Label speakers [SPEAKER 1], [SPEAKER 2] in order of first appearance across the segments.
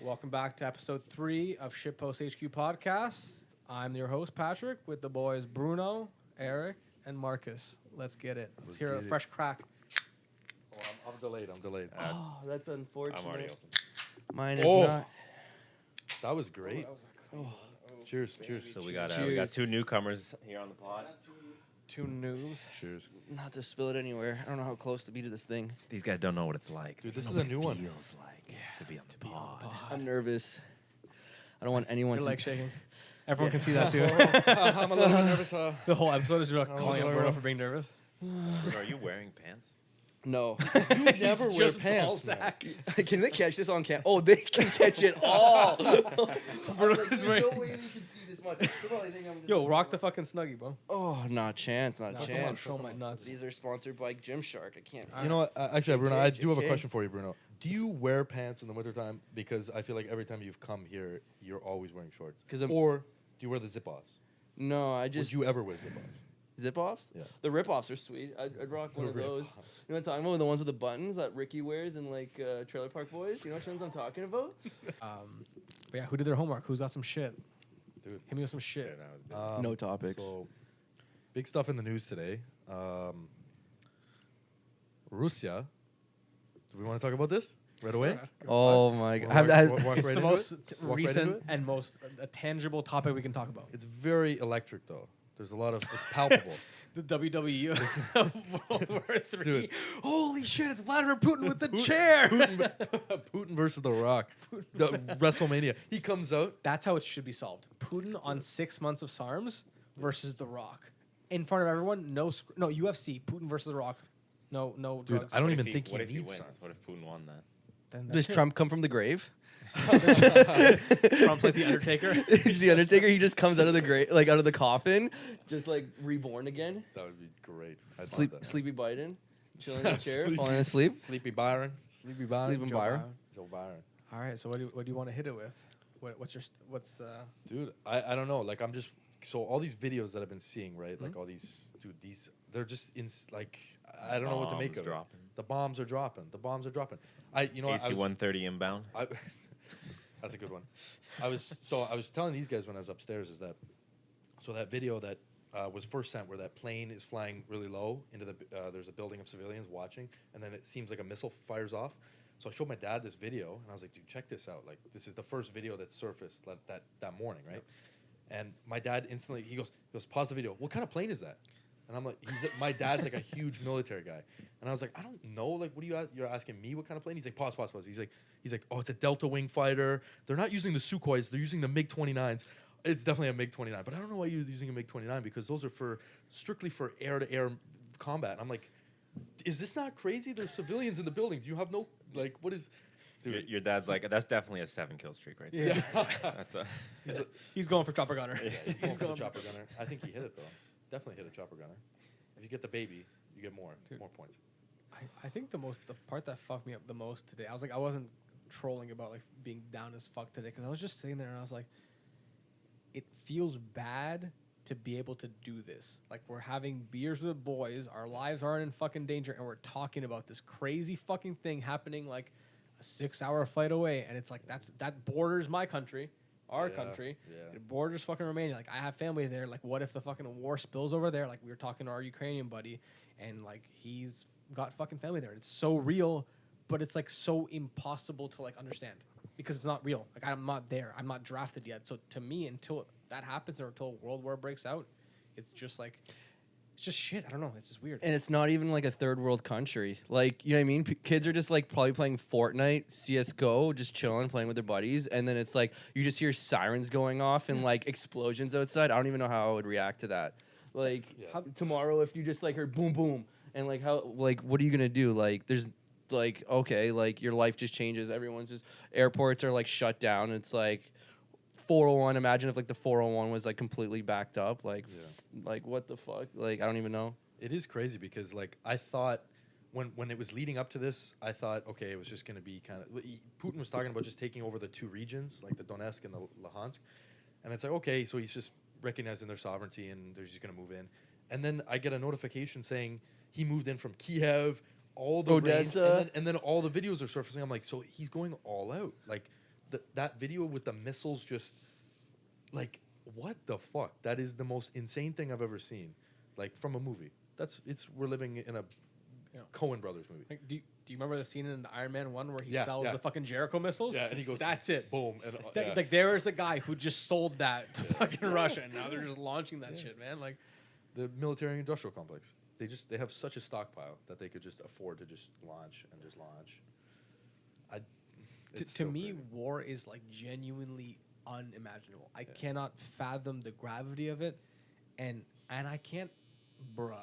[SPEAKER 1] Welcome back to episode 3 of Shitpost HQ podcast. I'm your host, Patrick, with the boys Bruno, Eric, and Marcus. Let's get it. Let's hear a fresh crack.
[SPEAKER 2] Oh, I'm delayed.
[SPEAKER 3] Oh, that's unfortunate.
[SPEAKER 4] I'm already open.
[SPEAKER 3] Mine is not.
[SPEAKER 2] That was great. Cheers.
[SPEAKER 4] So we got two newcomers here on the pod.
[SPEAKER 1] Two noobs.
[SPEAKER 2] Cheers.
[SPEAKER 3] Not to spill it anywhere. I don't know how close to be to this thing.
[SPEAKER 4] These guys don't know what it's like.
[SPEAKER 2] Dude, this is a new one.
[SPEAKER 4] Feels like to be on the pod.
[SPEAKER 3] I'm nervous. I don't want anyone
[SPEAKER 1] Your
[SPEAKER 3] to.
[SPEAKER 1] leg shaking. Everyone can see that too.
[SPEAKER 2] I'm a little bit nervous.
[SPEAKER 1] The whole episode is about calling out Bruno for being nervous.
[SPEAKER 4] Are you wearing pants?
[SPEAKER 3] No.
[SPEAKER 2] You never wear
[SPEAKER 1] Just
[SPEAKER 2] pants.
[SPEAKER 1] ballsack.
[SPEAKER 3] Can they catch this on cam? Oh, they can catch it all.
[SPEAKER 1] Bruno's wearing-
[SPEAKER 3] no way they can see this much. They'll probably think I'm just
[SPEAKER 1] Yo, rock the fucking Snuggie, bro.
[SPEAKER 3] Oh, not a chance. Not a
[SPEAKER 1] Come on,
[SPEAKER 3] chance.
[SPEAKER 1] show my nuts.
[SPEAKER 3] These are sponsored by Gymshark. I can't.
[SPEAKER 2] You know what? Actually, Bruno, I do have a
[SPEAKER 3] JK.
[SPEAKER 2] question for you, Bruno. Do you wear pants in the wintertime? Because I feel like every time you've come here, you're always wearing shorts.
[SPEAKER 3] 'Cause I'm-
[SPEAKER 2] Or do you wear the zip-offs?
[SPEAKER 3] No, I
[SPEAKER 2] Would
[SPEAKER 3] just
[SPEAKER 2] you ever wear zip-offs?
[SPEAKER 3] zip-offs.
[SPEAKER 2] Yeah.
[SPEAKER 3] The rip-offs are sweet. I'd rock one of those.
[SPEAKER 2] rip-offs.
[SPEAKER 3] You know what I'm talking about? The ones with the buttons that Ricky wears in like Trailer Park Boys. You know which ones I'm talking about?
[SPEAKER 1] But yeah, who did their homework? Who's got some shit?
[SPEAKER 2] Dude.
[SPEAKER 1] Hit me with some shit.
[SPEAKER 3] No topics.
[SPEAKER 2] So, big stuff in the news today. Russia. Do we want to talk about this right away?
[SPEAKER 3] Oh my
[SPEAKER 2] Walk-
[SPEAKER 3] god.
[SPEAKER 2] walk
[SPEAKER 1] It's
[SPEAKER 2] right
[SPEAKER 1] the
[SPEAKER 2] into
[SPEAKER 1] most
[SPEAKER 2] it? Walk right
[SPEAKER 1] recent
[SPEAKER 2] into it?
[SPEAKER 1] and most tangible topic we can talk about.
[SPEAKER 2] It's very electric, though. There's a lot of... It's palpable.
[SPEAKER 1] The WWE of World War III.
[SPEAKER 2] Dude.
[SPEAKER 1] Holy shit, it's Vladimir Putin with the chair.
[SPEAKER 2] Putin versus The Rock. WrestleMania. He comes out.
[SPEAKER 1] That's how it should be solved. Putin on 6 months of SARMs versus The Rock. In front of everyone, no UFC, Putin versus The Rock. No
[SPEAKER 2] Dude,
[SPEAKER 1] drugs.
[SPEAKER 2] I don't
[SPEAKER 4] What
[SPEAKER 2] even
[SPEAKER 4] if
[SPEAKER 2] think he
[SPEAKER 4] What if he
[SPEAKER 2] needs
[SPEAKER 4] wins?
[SPEAKER 2] signs.
[SPEAKER 4] What if Putin won that?
[SPEAKER 1] Then
[SPEAKER 3] Does
[SPEAKER 1] that's it.
[SPEAKER 3] Trump come from the grave?
[SPEAKER 1] Trump's like the Undertaker.
[SPEAKER 3] He's the Undertaker. He just comes out of the grave, like out of the coffin, just like reborn again.
[SPEAKER 2] That would be great. I'd
[SPEAKER 3] Sleep,
[SPEAKER 2] love that.
[SPEAKER 3] sleepy Biden, chilling in the chair,
[SPEAKER 2] Sleepy.
[SPEAKER 3] falling asleep.
[SPEAKER 2] Sleepy Byron. Sleepy Byron.
[SPEAKER 3] Sleeping
[SPEAKER 1] Joe
[SPEAKER 3] Byron.
[SPEAKER 1] Byron.
[SPEAKER 2] Joe Byron.
[SPEAKER 1] All right, so what do you want to hit it with? What's
[SPEAKER 2] Dude, I don't know. Like, I'm just... So all these videos that I've been seeing, right? Like, all these... Dude, they're just... like, I don't know what to make of
[SPEAKER 4] dropping.
[SPEAKER 2] it. The bombs are dropping. You know,
[SPEAKER 4] AC-130 inbound.
[SPEAKER 2] That's a good one. I was telling these guys when I was upstairs is that... So that video that was first sent where that plane is flying really low into the... there's a building of civilians watching, and then it seems like a missile fires off. So I showed my dad this video, and I was like, dude, check this out. Like, this is the first video that surfaced that morning, right? And my dad instantly, he goes, pause the video. What kind of plane is that? And I'm like, my dad's like a huge military guy. And I was like, I don't know. Like, what are you, you're asking me what kind of plane? He's like, pause. He's like, oh, it's a Delta Wing fighter. They're not using the Sukhois. They're using the MiG-29s. It's definitely a MiG-29. But I don't know why you're using a MiG-29 because those are strictly for air-to-air combat. And I'm like, is this not crazy? There's civilians in the building. Do you have no, like, what is... Dude.
[SPEAKER 4] Your dad's like, that's definitely a 7-kill streak right there.
[SPEAKER 1] Yeah.
[SPEAKER 4] That's a.
[SPEAKER 1] he's going for chopper gunner.
[SPEAKER 2] Yeah, he's going for the chopper gunner. I think he hit it, though. Definitely hit a chopper gunner. If you get the baby, you get more points.
[SPEAKER 1] I think the part that fucked me up the most today, I wasn't trolling about like being down as fuck today because I was just sitting there and I was like, it feels bad to be able to do this. Like, we're having beers with the boys, our lives aren't in fucking danger, and we're talking about this crazy fucking thing happening like a 6-hour flight away, and it's like that borders my country. Our country.
[SPEAKER 2] Yeah.
[SPEAKER 1] It borders fucking Romania. Like, I have family there. Like, what if the fucking war spills over there? Like, we were talking to our Ukrainian buddy, and, like, he's got fucking family there. And it's so real, but it's, like, so impossible to, like, understand because it's not real. Like, I'm not there. I'm not drafted yet. So, to me, until that happens or until World War breaks out, it's just, like... It's just shit. I don't know. It's just weird.
[SPEAKER 3] And it's not even like a third world country. Like, you know what I mean? Kids are just like probably playing Fortnite, CSGO, just chilling, playing with their buddies. And then it's like you just hear sirens going off and like explosions outside. I don't even know how I would react to that. Like, tomorrow, if you just like heard boom, boom, and like how, like, what are you going to do? Like, there's like, okay, like your life just changes. Everyone's just, airports are like shut down. It's like, 401. Imagine if like the 401 was like completely backed up. Like, like what the fuck? Like, I don't even know.
[SPEAKER 2] It is crazy because like I thought when it was leading up to this, I thought okay, it was just going to be kind of Putin was talking about just taking over the two regions, like the Donetsk and the Luhansk, and it's like okay, so he's just recognizing their sovereignty and they're just going to move in, and then I get a notification saying he moved in from Kiev, all the
[SPEAKER 3] Odessa,
[SPEAKER 2] and then all the videos are surfacing. I'm like, so he's going all out, like. that video with the missiles just like what the fuck? That is the most insane thing I've ever seen, like from a movie. We're living in a Coen Brothers movie.
[SPEAKER 1] Like, do you remember the scene in the Iron Man 1 where he
[SPEAKER 2] Yeah,
[SPEAKER 1] sells
[SPEAKER 2] yeah.
[SPEAKER 1] the fucking Jericho missiles?
[SPEAKER 2] Yeah, and he goes,
[SPEAKER 1] "That's it."
[SPEAKER 2] boom, and
[SPEAKER 1] Like there is a guy who just sold that to fucking Russia, and now they're just launching that shit, man. Like,
[SPEAKER 2] the military industrial complex. They have such a stockpile that they could just afford to just launch.
[SPEAKER 1] to me, war is like genuinely unimaginable. I cannot fathom the gravity of it, and I can't, bruh.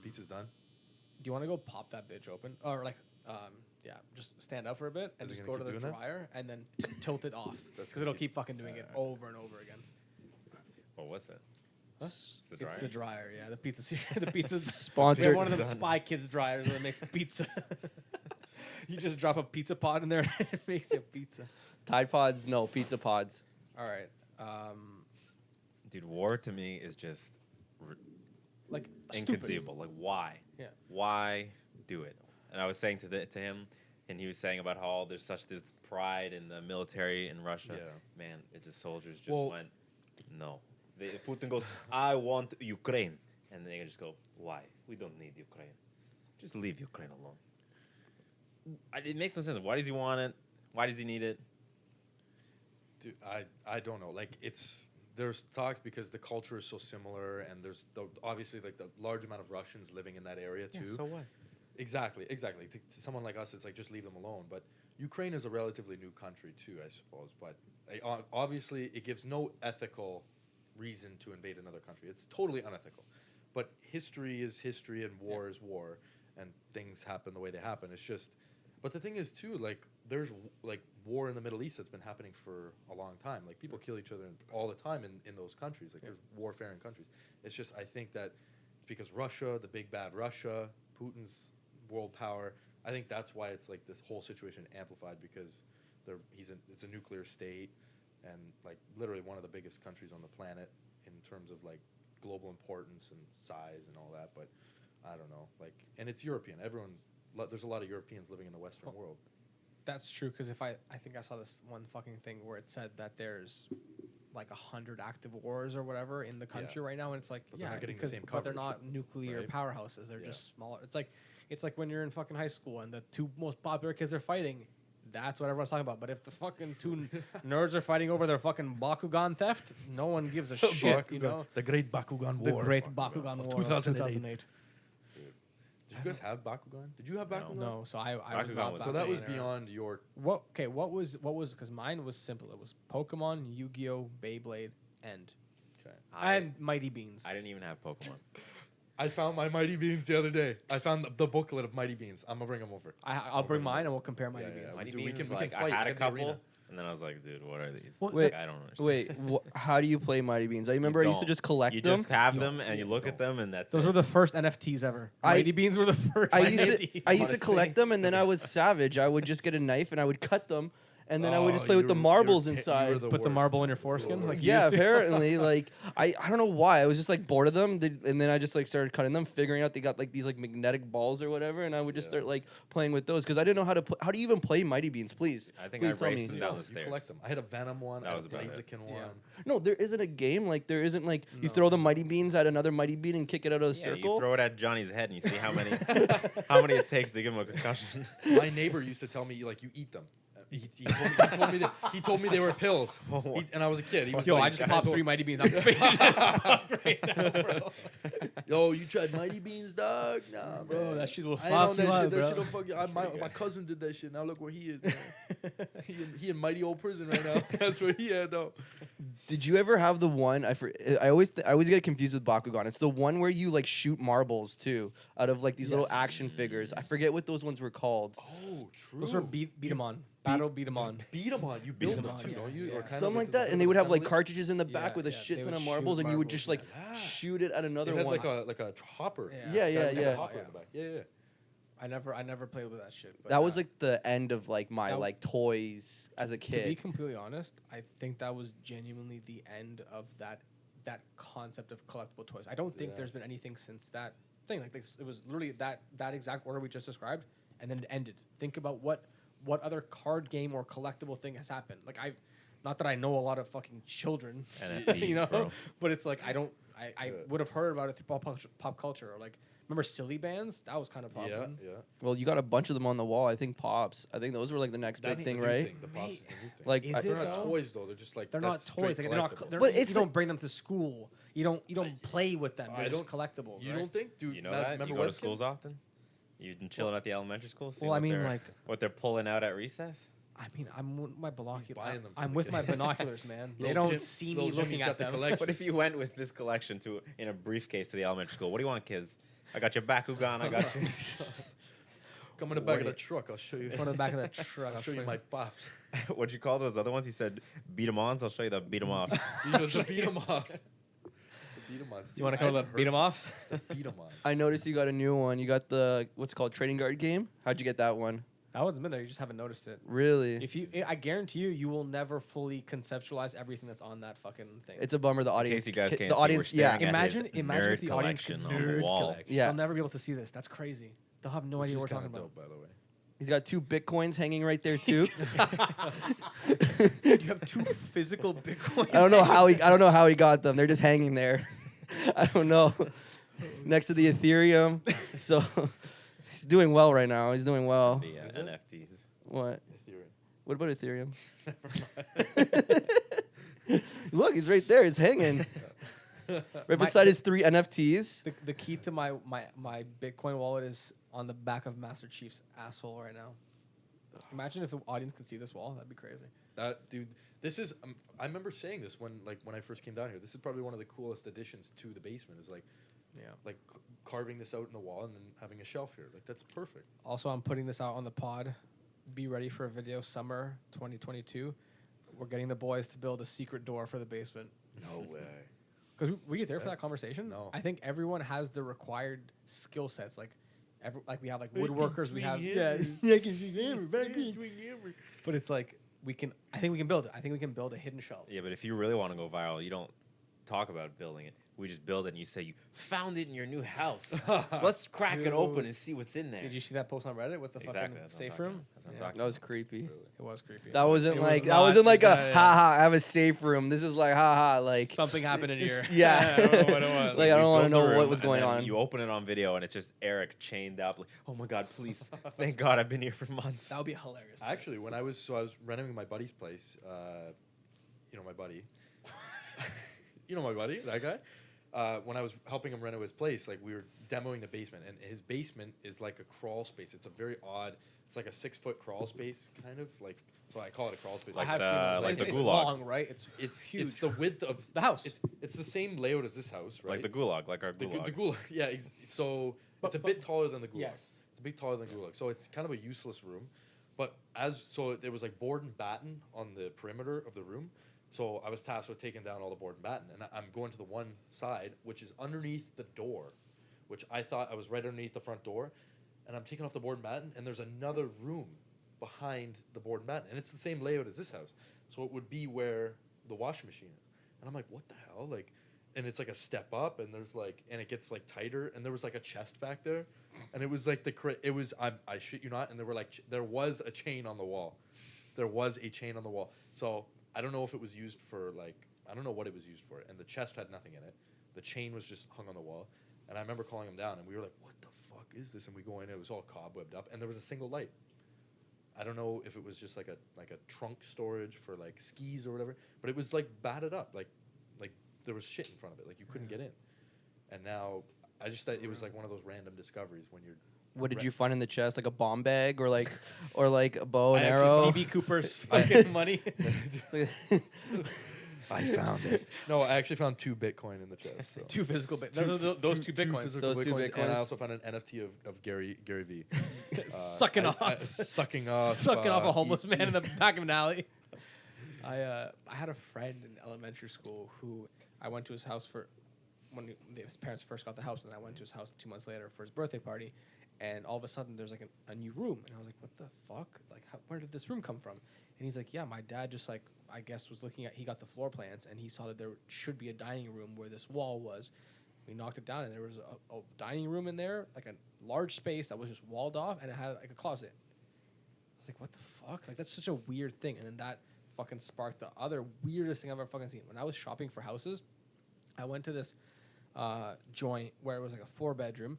[SPEAKER 2] Pizza's done.
[SPEAKER 1] Do you want to go pop that bitch open, or like, just stand up for a bit and
[SPEAKER 2] Is it
[SPEAKER 1] just
[SPEAKER 2] gonna
[SPEAKER 1] go to
[SPEAKER 2] keep
[SPEAKER 1] the
[SPEAKER 2] doing that?
[SPEAKER 1] dryer and then tilt it off
[SPEAKER 2] That's
[SPEAKER 1] because
[SPEAKER 2] gonna
[SPEAKER 1] it'll
[SPEAKER 2] keep-
[SPEAKER 1] keep fucking doing it over and over again.
[SPEAKER 4] what's it?
[SPEAKER 1] Huh?
[SPEAKER 4] It's the
[SPEAKER 1] It's
[SPEAKER 4] dryer.
[SPEAKER 1] the dryer, yeah. The pizza's here. The pizza's We
[SPEAKER 3] Sponsored.
[SPEAKER 1] have one of them
[SPEAKER 2] Done.
[SPEAKER 1] Spy Kids dryers that makes pizza. You just drop a pizza pod in there and it makes you a pizza.
[SPEAKER 3] Tide Pods, no pizza pods.
[SPEAKER 1] All right.
[SPEAKER 4] Dude, war to me is just
[SPEAKER 1] Like
[SPEAKER 4] inconceivable. Like, why?
[SPEAKER 1] Yeah.
[SPEAKER 4] Why do it? And I was saying to him, and he was saying about how there's such this pride in the military in Russia.
[SPEAKER 2] Yeah.
[SPEAKER 4] Man, it just soldiers just
[SPEAKER 2] Well-
[SPEAKER 4] went, no. Putin goes, I want Ukraine. And they just go, why? We don't need Ukraine. Just leave Ukraine alone. It makes no sense. Why does he want it? Why does he need it?
[SPEAKER 2] Dude, I don't know. Like there's talks because the culture is so similar, and there's obviously like the large amount of Russians living in that area too.
[SPEAKER 4] Yeah, so what?
[SPEAKER 2] Exactly. To someone like us, it's like just leave them alone. But Ukraine is a relatively new country too, I suppose. But obviously, it gives no ethical reason to invade another country. It's totally unethical. But history is history, and war is war, and things happen the way they happen. It's just. But the thing is too, like there's like war in the Middle East that's been happening for a long time. Like people kill each other all the time in those countries. Like there's warfare in countries. It's just I think that it's because Russia, the big bad Russia, Putin's world power. I think that's why it's like this whole situation amplified because it's a nuclear state and like literally one of the biggest countries on the planet in terms of like global importance and size and all that. But I don't know, like, and it's European. There's a lot of Europeans living in the Western world.
[SPEAKER 1] That's true because I think I saw this one fucking thing where it said that there's like 100 active wars or whatever in the country right now, and it's like
[SPEAKER 2] But they're not getting the same
[SPEAKER 1] but they're
[SPEAKER 2] coverage,
[SPEAKER 1] not nuclear
[SPEAKER 2] right?
[SPEAKER 1] powerhouses. They're
[SPEAKER 2] Yeah.
[SPEAKER 1] just smaller. It's like when you're in fucking high school and the two most popular kids are fighting. That's what everyone's talking about. But if the fucking two nerds are fighting over their fucking Bakugan theft, no one gives a shit. You know,
[SPEAKER 2] The Great Bakugan
[SPEAKER 1] the
[SPEAKER 2] War.
[SPEAKER 1] great Bakugan
[SPEAKER 2] of
[SPEAKER 1] War of 2008.
[SPEAKER 2] Did you guys have Bakugan? Did you have Bakugan?
[SPEAKER 1] No, so I was
[SPEAKER 4] Bakugan
[SPEAKER 1] not.
[SPEAKER 4] was
[SPEAKER 2] So that was
[SPEAKER 1] Bakugan era.
[SPEAKER 2] beyond your.
[SPEAKER 1] What was because mine was simple. It was Pokemon, Yu-Gi-Oh, Beyblade, and
[SPEAKER 2] Okay.
[SPEAKER 1] Mighty Beans.
[SPEAKER 4] I didn't even have Pokemon.
[SPEAKER 2] I found my Mighty Beans the other day. I found the booklet of Mighty Beans. I'm gonna bring them over.
[SPEAKER 1] I'll bring mine and we'll compare Mighty
[SPEAKER 2] Yeah, yeah,
[SPEAKER 1] Beans.
[SPEAKER 2] yeah.
[SPEAKER 4] Mighty
[SPEAKER 2] Dude, we
[SPEAKER 4] Beans,
[SPEAKER 2] can
[SPEAKER 4] like,
[SPEAKER 2] fight
[SPEAKER 4] I had a
[SPEAKER 2] in the
[SPEAKER 4] couple,
[SPEAKER 2] arena.
[SPEAKER 4] and then I was like, dude, what are these?
[SPEAKER 1] What?
[SPEAKER 3] Wait,
[SPEAKER 4] Like, I don't understand.
[SPEAKER 3] Wait, how do you play Mighty Beans? I remember I used to
[SPEAKER 4] don't.
[SPEAKER 3] just collect
[SPEAKER 4] You
[SPEAKER 3] them.
[SPEAKER 4] just have
[SPEAKER 1] You
[SPEAKER 4] them,
[SPEAKER 1] don't.
[SPEAKER 4] and you
[SPEAKER 1] You
[SPEAKER 4] look at them, and that's
[SPEAKER 1] Those
[SPEAKER 4] it.
[SPEAKER 1] were the first NFTs ever.
[SPEAKER 3] I-
[SPEAKER 1] Mighty Beans were the first.
[SPEAKER 3] I used
[SPEAKER 1] NFTs.
[SPEAKER 3] to
[SPEAKER 2] Honestly.
[SPEAKER 3] collect them, and then I was savage. I would just get a knife and I would cut them, and then I would just
[SPEAKER 2] Oh,
[SPEAKER 3] play with the
[SPEAKER 2] you're
[SPEAKER 3] marbles
[SPEAKER 2] te- you're
[SPEAKER 3] inside.
[SPEAKER 2] the
[SPEAKER 1] Put the
[SPEAKER 2] worst.
[SPEAKER 1] marble in your foreskin.
[SPEAKER 2] You're
[SPEAKER 1] Like you
[SPEAKER 3] Yeah,
[SPEAKER 1] used to.
[SPEAKER 3] apparently, like I don't know why. I was just like bored of them, and then I just like started cutting them, figuring out they got like these like magnetic balls or whatever, and I would just
[SPEAKER 2] Yeah.
[SPEAKER 3] start like playing with those because I didn't know how to. How do you even play Mighty Beans? Please,
[SPEAKER 4] I think
[SPEAKER 3] please
[SPEAKER 4] I
[SPEAKER 3] tell
[SPEAKER 4] raced
[SPEAKER 3] me.
[SPEAKER 4] them
[SPEAKER 2] You
[SPEAKER 4] down
[SPEAKER 2] know,
[SPEAKER 4] the
[SPEAKER 2] you
[SPEAKER 4] stairs.
[SPEAKER 2] collect them. I had a Venom one.
[SPEAKER 4] That
[SPEAKER 2] I
[SPEAKER 4] was
[SPEAKER 2] had a
[SPEAKER 4] about it.
[SPEAKER 2] Blaziken
[SPEAKER 1] Yeah.
[SPEAKER 2] one.
[SPEAKER 3] No, there isn't a game like there isn't like you
[SPEAKER 1] No.
[SPEAKER 3] throw the Mighty Beans at another Mighty Bean and kick it out of a
[SPEAKER 4] Yeah,
[SPEAKER 3] circle.
[SPEAKER 4] you throw it at Johnny's head, and you see how many it takes to give him a concussion.
[SPEAKER 2] My neighbor used to tell me like you eat them. He told me they were pills. And I was a kid. He was
[SPEAKER 1] Yo,
[SPEAKER 2] like,
[SPEAKER 1] I just popped 3 Mighty Beans. I'm fading as fuck right now, bro.
[SPEAKER 2] Yo, you tried Mighty Beans, dog? Nah,
[SPEAKER 1] Bro,
[SPEAKER 2] man.
[SPEAKER 1] that shit will
[SPEAKER 2] I ain't on
[SPEAKER 1] fuck
[SPEAKER 2] that
[SPEAKER 1] you
[SPEAKER 2] shit.
[SPEAKER 1] up,
[SPEAKER 2] That
[SPEAKER 1] bro.
[SPEAKER 2] shit will fuck you. My cousin did that shit. Now look where he is. Man. he in mighty old prison right now. That's where he at though.
[SPEAKER 3] Did you ever have the one? I always get confused with Bakugan. It's the one where you like shoot marbles too out of like these little
[SPEAKER 1] Yes.
[SPEAKER 3] action figures. I forget what those ones were called.
[SPEAKER 2] Oh, true.
[SPEAKER 1] Those are beat 'em on. Battle beat 'em on.
[SPEAKER 2] Beat 'em on. You build
[SPEAKER 1] 'em
[SPEAKER 2] them
[SPEAKER 1] on,
[SPEAKER 2] too,
[SPEAKER 1] yeah,
[SPEAKER 2] don't you?
[SPEAKER 1] yeah.
[SPEAKER 2] Or kind of
[SPEAKER 3] Something like
[SPEAKER 2] there's a
[SPEAKER 3] that,
[SPEAKER 2] bit
[SPEAKER 3] and they
[SPEAKER 2] of
[SPEAKER 3] would have like
[SPEAKER 2] assembly?
[SPEAKER 3] cartridges in the back
[SPEAKER 1] Yeah,
[SPEAKER 3] with a
[SPEAKER 1] yeah,
[SPEAKER 3] shit
[SPEAKER 1] they
[SPEAKER 3] ton
[SPEAKER 1] would
[SPEAKER 3] of
[SPEAKER 1] shoot
[SPEAKER 3] marbles, and you would
[SPEAKER 1] marbles,
[SPEAKER 3] just like
[SPEAKER 2] yeah.
[SPEAKER 3] shoot it at another
[SPEAKER 2] It had
[SPEAKER 3] one.
[SPEAKER 2] like a hopper.
[SPEAKER 3] Yeah,
[SPEAKER 2] It had
[SPEAKER 3] yeah.
[SPEAKER 2] a hopper in
[SPEAKER 1] Yeah.
[SPEAKER 2] the back. Yeah.
[SPEAKER 1] I never played with that shit. But
[SPEAKER 3] That was like the end of like my
[SPEAKER 1] That-
[SPEAKER 3] like toys as a
[SPEAKER 1] To be
[SPEAKER 3] kid.
[SPEAKER 1] completely honest, I think that was genuinely the end of that concept of collectible toys. I don't think
[SPEAKER 2] Yeah.
[SPEAKER 1] there's been anything since that thing. Like this, it was literally that exact order we just described, and then it ended. Think about what other card game or collectible thing has happened. Like not that I know a lot of fucking children,
[SPEAKER 4] NFTs,
[SPEAKER 1] you know,
[SPEAKER 4] bro.
[SPEAKER 1] but it's like I would have heard about it through pop culture. Or like, remember Silly Bands? That was kind of
[SPEAKER 2] Yeah,
[SPEAKER 1] popular.
[SPEAKER 2] yeah.
[SPEAKER 3] Well, you got a bunch of them on the wall. I think Pops. I think those were like the next big
[SPEAKER 2] That's
[SPEAKER 3] thing,
[SPEAKER 2] the new
[SPEAKER 3] right?
[SPEAKER 2] thing. The Pops is the new thing.
[SPEAKER 3] Like,
[SPEAKER 1] Is
[SPEAKER 3] I-
[SPEAKER 1] it
[SPEAKER 2] they're not
[SPEAKER 1] though?
[SPEAKER 2] toys though. They're just like
[SPEAKER 1] They're not
[SPEAKER 2] that's straight
[SPEAKER 1] toys. Like, they're not.
[SPEAKER 2] collectible.
[SPEAKER 1] They're,
[SPEAKER 3] But it's
[SPEAKER 1] you
[SPEAKER 3] the-
[SPEAKER 1] don't bring them to school. You don't play with them. They're
[SPEAKER 2] I
[SPEAKER 1] just
[SPEAKER 2] don't-
[SPEAKER 1] collectibles.
[SPEAKER 2] You
[SPEAKER 1] right?
[SPEAKER 2] don't think, dude?
[SPEAKER 4] You know
[SPEAKER 2] Matt,
[SPEAKER 4] that?
[SPEAKER 2] Remember
[SPEAKER 4] You go to
[SPEAKER 2] Webkins?
[SPEAKER 4] schools often? You've been chilling at the elementary school? See
[SPEAKER 1] Well, I
[SPEAKER 4] what
[SPEAKER 1] mean,
[SPEAKER 4] they're-
[SPEAKER 1] like,
[SPEAKER 4] what they're pulling out at recess?
[SPEAKER 1] I mean, I'm with my binoculars.
[SPEAKER 2] buying them for
[SPEAKER 1] I'm
[SPEAKER 2] the
[SPEAKER 1] with my
[SPEAKER 2] kids.
[SPEAKER 1] binoculars, man. They
[SPEAKER 2] Little
[SPEAKER 1] don't
[SPEAKER 2] Jim-
[SPEAKER 1] see
[SPEAKER 2] little
[SPEAKER 1] me
[SPEAKER 2] Jimmy's
[SPEAKER 1] looking
[SPEAKER 2] got
[SPEAKER 1] at
[SPEAKER 2] the
[SPEAKER 1] them.
[SPEAKER 2] collection.
[SPEAKER 4] What if you went with this collection in a briefcase to the elementary school? What do you want, kids? I got your Bakugan. I got your.
[SPEAKER 2] Come in the back of the
[SPEAKER 1] Wait.
[SPEAKER 2] truck. I'll show you.
[SPEAKER 1] In front of the back of the truck.
[SPEAKER 2] I'll show you my pops.
[SPEAKER 4] What'd you call those other ones? He said beat 'em ons. I'll show you the beat 'em offs.
[SPEAKER 2] You know, the beat 'em offs. The beat 'em offs.
[SPEAKER 1] Do you want to call the beat 'em offs?
[SPEAKER 2] Beat 'em offs.
[SPEAKER 3] I noticed you got a new one. You got the what's it called trading card game. How'd you get that one?
[SPEAKER 1] That one's been there. You just haven't noticed it.
[SPEAKER 3] Really?
[SPEAKER 1] If you, I guarantee you, you will never fully conceptualize everything that's on that fucking thing.
[SPEAKER 3] It's a bummer. The
[SPEAKER 4] In
[SPEAKER 3] audience.
[SPEAKER 4] case you guys
[SPEAKER 3] ca-
[SPEAKER 4] can't
[SPEAKER 3] the
[SPEAKER 4] see,
[SPEAKER 3] audience.
[SPEAKER 4] we're
[SPEAKER 3] Yeah.
[SPEAKER 4] staring at
[SPEAKER 1] Imagine-
[SPEAKER 4] his
[SPEAKER 1] imagine if
[SPEAKER 4] nerd
[SPEAKER 1] the audience could
[SPEAKER 4] collection on
[SPEAKER 1] see
[SPEAKER 4] the
[SPEAKER 1] this
[SPEAKER 4] wall.
[SPEAKER 2] collection.
[SPEAKER 3] Yeah.
[SPEAKER 1] They'll never be able to see this. That's crazy. They'll have no
[SPEAKER 2] Which
[SPEAKER 1] idea
[SPEAKER 2] is
[SPEAKER 1] what we're talking
[SPEAKER 2] kinda
[SPEAKER 1] about.
[SPEAKER 2] dope, by the way.
[SPEAKER 3] He's got 2 bitcoins hanging right there too.
[SPEAKER 1] Dude, you have 2 physical Bitcoins.
[SPEAKER 3] I don't know how he. I don't know how he got them. They're just hanging there. I don't know. Next to the Ethereum. So he's doing well right now. He's doing well.
[SPEAKER 4] The
[SPEAKER 2] Is it?
[SPEAKER 4] NFTs.
[SPEAKER 3] What?
[SPEAKER 2] Ethereum.
[SPEAKER 3] What about Ethereum? Look, he's right there. He's hanging. Right beside his 3 NFTs.
[SPEAKER 1] The key to my Bitcoin wallet is on the back of Master Chief's asshole right now. Imagine if the audience could see this wall. That'd be crazy.
[SPEAKER 2] Dude, this is. I remember saying this when I first came down here. This is probably one of the coolest additions to the basement. Is like
[SPEAKER 1] Yeah.
[SPEAKER 2] carving this out in the wall and then having a shelf here. Like that's perfect.
[SPEAKER 1] Also, I'm putting this out on the pod. Be ready for a video summer 2022. We're getting the boys to build a secret door for the basement.
[SPEAKER 2] No way.
[SPEAKER 1] Because were you there for
[SPEAKER 2] Yeah.
[SPEAKER 1] that conversation?
[SPEAKER 2] No.
[SPEAKER 1] I think everyone has the required skill sets. Like we have like woodworkers. We have But it's like I think we can build it. I think we can build a hidden shelf.
[SPEAKER 4] Yeah, but if you really want to go viral, you don't talk about building it. We just build it and you say you found it in your new house. Let's crack it open and see what's in there.
[SPEAKER 1] Did you see that post on Reddit with the
[SPEAKER 4] Exactly,
[SPEAKER 1] fucking
[SPEAKER 4] that's what I'm
[SPEAKER 1] safe
[SPEAKER 4] talking
[SPEAKER 1] room?
[SPEAKER 4] about. That's what I'm
[SPEAKER 1] Yeah.
[SPEAKER 4] talking
[SPEAKER 3] That was creepy.
[SPEAKER 1] It was creepy.
[SPEAKER 3] That wasn't
[SPEAKER 1] It was
[SPEAKER 3] like that
[SPEAKER 1] not-
[SPEAKER 3] wasn't like a
[SPEAKER 1] yeah, yeah.
[SPEAKER 3] haha. I have a safe room. This is like haha. Like
[SPEAKER 1] Something happened in here.
[SPEAKER 3] Yeah.
[SPEAKER 1] I don't know what it was.
[SPEAKER 3] Like, I don't
[SPEAKER 4] We
[SPEAKER 3] wanna
[SPEAKER 4] build the
[SPEAKER 3] know what
[SPEAKER 4] room
[SPEAKER 3] was
[SPEAKER 4] and
[SPEAKER 3] going
[SPEAKER 4] then
[SPEAKER 3] on.
[SPEAKER 4] You open it on video and it's just Eric chained up. Like, oh my god, please! Thank God I've been here for months.
[SPEAKER 1] That would be hilarious.
[SPEAKER 2] Actually, when I was renovating my buddy's place, you know my buddy, you know my buddy, that guy. When I was helping him renovate his place, like we were demoing the basement, and his basement is like a crawl space. It's a very odd. It's like a 6-foot crawl space, kind of like. So I call it a crawl space.
[SPEAKER 1] I
[SPEAKER 4] Like
[SPEAKER 1] have
[SPEAKER 4] the-
[SPEAKER 1] seen those.
[SPEAKER 4] like
[SPEAKER 1] it's,
[SPEAKER 4] the
[SPEAKER 1] it's
[SPEAKER 4] gulag.
[SPEAKER 1] long, right? It's huge.
[SPEAKER 2] It's the width of
[SPEAKER 1] The house.
[SPEAKER 2] It's the same layout as this house, right?
[SPEAKER 4] Like the gulag, like our
[SPEAKER 2] The
[SPEAKER 4] gulag.
[SPEAKER 2] gulag. Yeah. So
[SPEAKER 1] But-
[SPEAKER 2] it's a
[SPEAKER 1] but-
[SPEAKER 2] bit taller than the gulag.
[SPEAKER 1] Yes.
[SPEAKER 2] It's a bit taller than gulag. So it's kind of a useless room. But there was like board and batten on the perimeter of the room. So I was tasked with taking down all the board and batten, and I'm going to the one side, which is underneath the door, which I thought I was right underneath the front door, and I'm taking off the board and batten, and there's another room behind the board and batten, and it's the same layout as this house. So it would be where the washing machine is. And I'm like, what the hell? Like, and it's like a step up, and there's like, and it gets like tighter, and there was like a chest back there, and it was like I shit you not, and there were like there was a chain on the wall. There was a chain on the wall. So I don't know if it was used for I don't know what it was used for, and the chest had nothing in it. The chain was just hung on the wall, and I remember calling him down, and we were like, "What the fuck is this?" And we go in, it was all cobwebbed up, and there was a single light. I don't know if it was just like a trunk storage for like skis or whatever, but it was like batted up, like there was shit in front of it, like you couldn't get in. And now I just thought it was like one of those random discoveries when you're.
[SPEAKER 3] what did you find in the chest? Like a bomb bag or like a bow and
[SPEAKER 2] I actually
[SPEAKER 3] arrow?
[SPEAKER 1] DB Cooper's fucking money.
[SPEAKER 3] I found it.
[SPEAKER 2] No, I actually found 2 Bitcoin in the chest. So.
[SPEAKER 1] 2 physical bit. Those two Bitcoins.
[SPEAKER 2] physical
[SPEAKER 3] Those two
[SPEAKER 2] Bitcoins, and
[SPEAKER 3] Bitcoins.
[SPEAKER 2] I also found an NFT of Gary V.
[SPEAKER 1] Sucking off.
[SPEAKER 2] Sucking off.
[SPEAKER 1] Sucking off a homeless man in the back of an alley. I had a friend in elementary school who I went to his house for when his parents first got the house, and then I went to his house 2 months later for his birthday party, and all of a sudden there's like a new room, and I was like, what the fuck? Like, where did this room come from? And he's like, yeah, my dad just like, I guess was looking at, he got the floor plans, and he saw that there should be a dining room where this wall was. We knocked it down, and there was a dining room in there, like a large space that was just walled off, and it had like a closet. was like, what the fuck? Like, that's such a weird thing. And then that fucking sparked the other weirdest thing I've ever fucking seen. When I was shopping for houses, I went to this joint where it was like a 4-bedroom,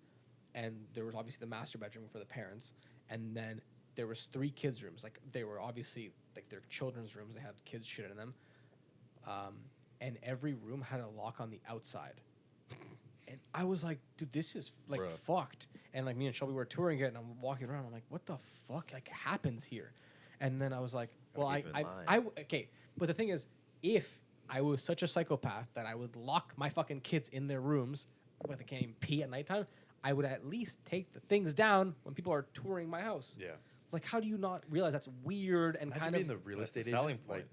[SPEAKER 1] and there was obviously the master bedroom for the parents, and then there was 3 kids' rooms. Like, they were obviously like their children's rooms. They had kids shit in them, and every room had a lock on the outside. And I was like, dude, this is like
[SPEAKER 2] Bruh.
[SPEAKER 1] fucked. And like me and Shelby were touring it, and I'm walking around. I'm like, what the fuck like happens here? And then I was like, well,
[SPEAKER 4] Gotta keep it in mind.
[SPEAKER 1] okay. But the thing is, if I was such a psychopath that I would lock my fucking kids in their rooms, but they can't even pee at nighttime, I would at least take the things down when people are touring my house.
[SPEAKER 2] Yeah.
[SPEAKER 1] Like, how do you not realize that's weird and
[SPEAKER 2] Imagine
[SPEAKER 1] kind
[SPEAKER 2] being
[SPEAKER 1] of
[SPEAKER 2] the real
[SPEAKER 4] That's the
[SPEAKER 2] estate
[SPEAKER 4] selling
[SPEAKER 2] agent.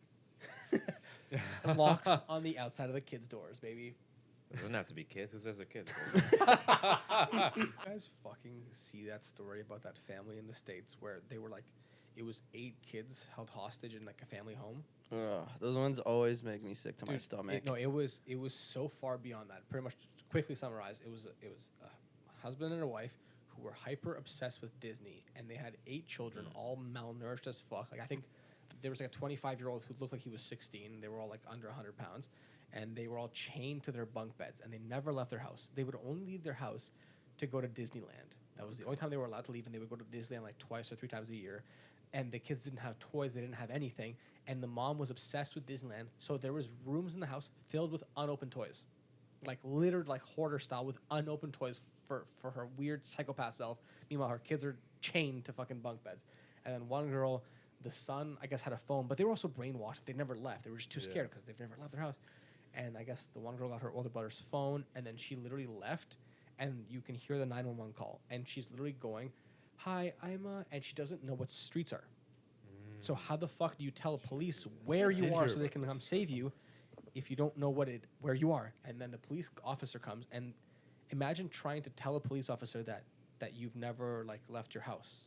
[SPEAKER 4] point.
[SPEAKER 1] locks on the outside of the kids' doors, baby?
[SPEAKER 4] It doesn't have to be kids. Who says they're kids?
[SPEAKER 1] You guys fucking see that story about that family in the States where they were like, it was 8 kids held hostage in like a family home?
[SPEAKER 3] Ugh, those ones always make me sick to my
[SPEAKER 1] Dude,
[SPEAKER 3] stomach.
[SPEAKER 1] it was so far beyond that. Pretty much, to quickly summarize, it was a husband and a wife who were hyper obsessed with Disney, and they had 8 children, all malnourished as fuck. Like, I think there was like a 25-year-old who looked like he was 16. They were all like under 100 pounds, and they were all chained to their bunk beds, and they never left their house. They would only leave their house to go to Disneyland. That was the only time they were allowed to leave, and they would go to Disneyland like twice or 3 times a year. And the kids didn't have toys, they didn't have anything, and the mom was obsessed with Disneyland. So there was rooms in the house filled with unopened toys, like littered like hoarder style with unopened toys for her weird psychopath self. Meanwhile, her kids are chained to fucking bunk beds. And then one girl, the son, I guess, had a phone, but they were also brainwashed. They never left. They were just too scared because they've never left their house. And I guess the one girl got her older brother's phone, and then she literally left, and you can hear the 911 call, and she's literally going, "Hi, I'm and she doesn't know what streets are. So how the fuck do you tell police where
[SPEAKER 2] I did
[SPEAKER 1] you are
[SPEAKER 2] hear
[SPEAKER 1] so they
[SPEAKER 2] about
[SPEAKER 1] can come
[SPEAKER 2] this,
[SPEAKER 1] save you if you don't know where you are? And then the police officer comes, and imagine trying to tell a police officer that you've never like left your house.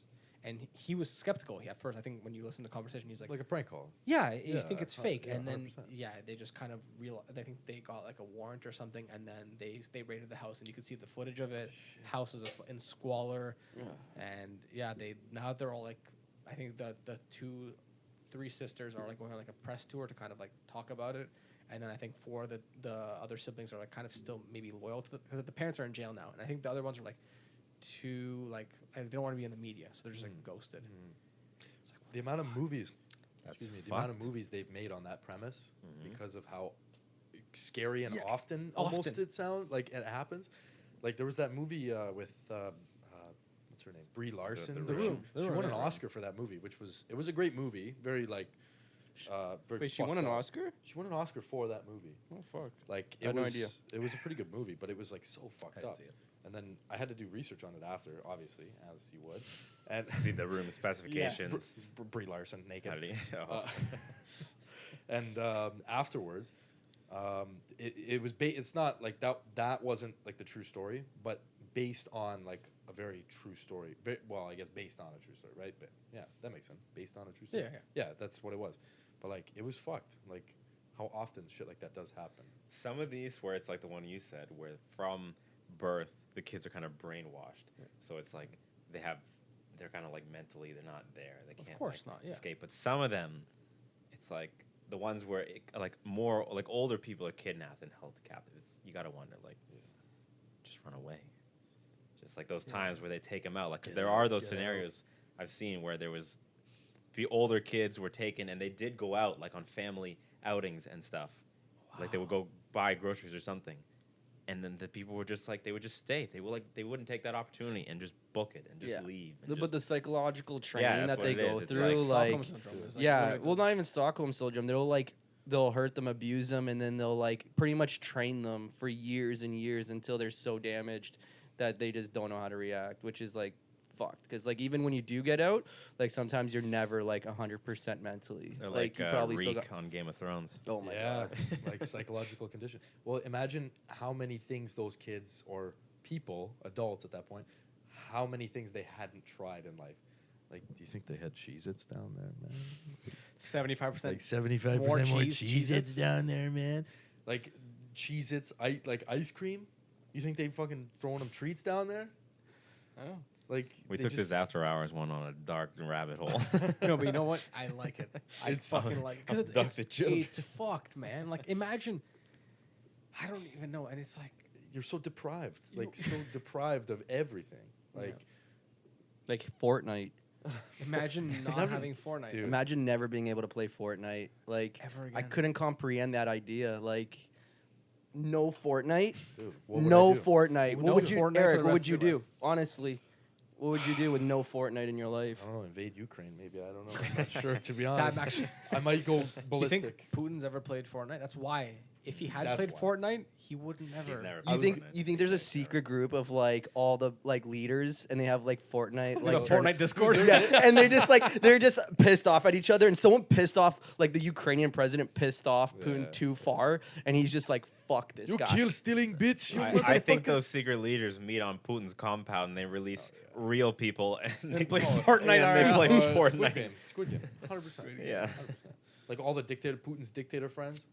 [SPEAKER 1] And he was skeptical. At first, I think when you listen to the conversation, he's like,
[SPEAKER 2] Like a prank call.
[SPEAKER 1] yeah, you
[SPEAKER 2] Yeah,
[SPEAKER 1] think it's
[SPEAKER 2] 100
[SPEAKER 1] fake,
[SPEAKER 2] yeah,
[SPEAKER 1] and then
[SPEAKER 2] 100%.
[SPEAKER 1] they just kind of real. I think they got like a warrant or something, and then they raided the house, and you could see the footage of it. House is in squalor, and they're all like, I think the 3 sisters are like going on like a press tour to kind of like talk about it, and then I think 4 of the other siblings are like kind of still maybe loyal to because the parents are in jail now, and I think the other ones are like too like they don't want to be in the media, so they're just like ghosted. It's like,
[SPEAKER 2] The amount of movies,
[SPEAKER 4] That's
[SPEAKER 2] excuse me, the amount of
[SPEAKER 4] fucked.
[SPEAKER 2] movies they've made on that premise
[SPEAKER 4] Mhm.
[SPEAKER 2] because of how scary and
[SPEAKER 1] Yeah,
[SPEAKER 2] often almost
[SPEAKER 1] often.
[SPEAKER 2] it sounds like it happens. Like there was that movie with what's her name, Brie Larson.
[SPEAKER 4] The Room.
[SPEAKER 2] She won an
[SPEAKER 1] yeah.
[SPEAKER 2] Oscar for that movie, which was a great movie. Very like, very
[SPEAKER 3] Wait, she won an
[SPEAKER 2] fucked up.
[SPEAKER 3] Oscar?
[SPEAKER 2] She won an Oscar for that movie.
[SPEAKER 3] Oh fuck!
[SPEAKER 2] Like
[SPEAKER 3] I
[SPEAKER 2] it
[SPEAKER 3] had
[SPEAKER 2] was,
[SPEAKER 3] no idea.
[SPEAKER 2] It was a pretty good movie, but it was like so fucked
[SPEAKER 4] didn't
[SPEAKER 2] up.
[SPEAKER 4] see it.
[SPEAKER 2] And then I had to do research on it after, obviously, as you would. And
[SPEAKER 4] See the room specifications.
[SPEAKER 2] Brie Larson naked.
[SPEAKER 4] How did he- oh.
[SPEAKER 2] And afterwards, it was it's not like that wasn't like the true story, but based on like a very true story. Well, I guess based on a true story, right? But yeah, that makes sense. Based on a true story.
[SPEAKER 1] Yeah.
[SPEAKER 2] Yeah, that's what it was. But like it was fucked. Like how often shit like that does happen.
[SPEAKER 4] Some of these where it's like the one you said, where from birth the kids are kind of brainwashed. So it's like they're kind of like mentally they're not there. They can't
[SPEAKER 1] course
[SPEAKER 4] like,
[SPEAKER 1] not, yeah.
[SPEAKER 4] escape. But some of them, it's like the ones where like more like older people are kidnapped and held captive. You gotta wonder like, just run away. Just like those times where they take them out. Like 'cause
[SPEAKER 2] Get
[SPEAKER 4] there
[SPEAKER 2] out,
[SPEAKER 4] are those
[SPEAKER 2] get
[SPEAKER 4] scenarios I've seen where there was the older kids were taken and they did go out like on family outings and stuff. Like they would go buy groceries or something. And then the people were just like they would just stay. They wouldn't take that opportunity and just book it and just leave. And
[SPEAKER 3] But the psychological training
[SPEAKER 4] that's
[SPEAKER 3] that
[SPEAKER 4] what
[SPEAKER 3] they
[SPEAKER 4] it is.
[SPEAKER 3] go
[SPEAKER 4] It's
[SPEAKER 3] through, like,
[SPEAKER 1] Stockholm syndrome is, like,
[SPEAKER 3] yeah,
[SPEAKER 1] literally
[SPEAKER 3] well,
[SPEAKER 1] the-
[SPEAKER 3] not even Stockholm syndrome. They'll hurt them, abuse them, and then they'll like pretty much train them for years and years until they're so damaged that they just don't know how to react, which is like fucked. Because like even when you do get out, like sometimes you're never like 100% mentally.
[SPEAKER 4] They're
[SPEAKER 3] like
[SPEAKER 4] like
[SPEAKER 3] you probably still
[SPEAKER 4] Reek
[SPEAKER 3] got.
[SPEAKER 4] on Game of Thrones.
[SPEAKER 3] Oh my
[SPEAKER 2] yeah,
[SPEAKER 3] god.
[SPEAKER 2] like psychological condition. Well, imagine how many things those kids or people, adults at that point, how many things they hadn't tried in life. Like, do you think they had Cheez-Its down there, man?
[SPEAKER 1] 75%.
[SPEAKER 2] Like 75%
[SPEAKER 1] more
[SPEAKER 2] more
[SPEAKER 1] cheese-
[SPEAKER 2] Cheez-Its
[SPEAKER 1] Cheez-Its?
[SPEAKER 2] down there, man. Like Cheez-Its, like ice cream. You think they fucking throwing them treats down there?
[SPEAKER 1] Oh.
[SPEAKER 2] Like
[SPEAKER 4] We
[SPEAKER 2] they
[SPEAKER 4] took
[SPEAKER 2] just-
[SPEAKER 4] this after hours one on a dark rabbit hole.
[SPEAKER 1] No, but you know what? I like it. I
[SPEAKER 2] It's
[SPEAKER 1] fucking like it because
[SPEAKER 4] abducted children.
[SPEAKER 1] it's fucked, man. Like imagine, I don't even know, and it's like
[SPEAKER 2] You're so deprived,
[SPEAKER 1] You-
[SPEAKER 2] like so deprived of everything. Like
[SPEAKER 3] Like Fortnite.
[SPEAKER 1] imagine not
[SPEAKER 2] Imagine-
[SPEAKER 1] having Fortnite
[SPEAKER 2] Dude.
[SPEAKER 3] Imagine never being able to play Fortnite. Like
[SPEAKER 1] ever again.
[SPEAKER 3] I couldn't comprehend that idea. Like no Fortnite,
[SPEAKER 2] dude, what would
[SPEAKER 3] no
[SPEAKER 2] I do?
[SPEAKER 3] Fortnite.
[SPEAKER 1] No
[SPEAKER 3] What would you,
[SPEAKER 1] Fortnite for
[SPEAKER 3] Eric?
[SPEAKER 1] the
[SPEAKER 3] What
[SPEAKER 1] rest
[SPEAKER 3] would
[SPEAKER 1] of
[SPEAKER 3] you
[SPEAKER 1] your
[SPEAKER 3] do?
[SPEAKER 1] life.
[SPEAKER 3] Honestly, what would you do with no Fortnite in your life?
[SPEAKER 2] I don't know. Invade Ukraine, maybe. I don't know. I'm not sure. To be
[SPEAKER 1] That
[SPEAKER 2] honest,
[SPEAKER 1] actually,
[SPEAKER 2] I might go
[SPEAKER 1] you
[SPEAKER 2] ballistic.
[SPEAKER 1] think Putin's ever played Fortnite? That's why. If he had
[SPEAKER 2] That's
[SPEAKER 1] played
[SPEAKER 2] why.
[SPEAKER 1] Fortnite, he would never.
[SPEAKER 4] He's never.
[SPEAKER 2] I
[SPEAKER 3] You
[SPEAKER 2] was
[SPEAKER 3] think
[SPEAKER 4] gonna-
[SPEAKER 3] you think there's a secret group of like all the like leaders and they have like Fortnite
[SPEAKER 1] Like
[SPEAKER 3] like
[SPEAKER 1] a Fortnite Discord.
[SPEAKER 3] yeah, and they just like they're just pissed off at each other, and someone pissed off like the Ukrainian president pissed off Putin
[SPEAKER 2] Yeah.
[SPEAKER 3] too far, and he's just like fuck this
[SPEAKER 2] You
[SPEAKER 3] guy.
[SPEAKER 2] kill stealing bitch. You
[SPEAKER 4] I think
[SPEAKER 2] motherfucker.
[SPEAKER 4] those secret leaders meet on Putin's compound and they release real people and they
[SPEAKER 1] play
[SPEAKER 4] oh,
[SPEAKER 1] Fortnite
[SPEAKER 4] and they
[SPEAKER 1] IRL.
[SPEAKER 4] play
[SPEAKER 2] Squid
[SPEAKER 4] Fortnite.
[SPEAKER 2] Game. Squid Game. 100%.
[SPEAKER 4] Yeah.
[SPEAKER 2] 100%. Like all the Putin's dictator friends,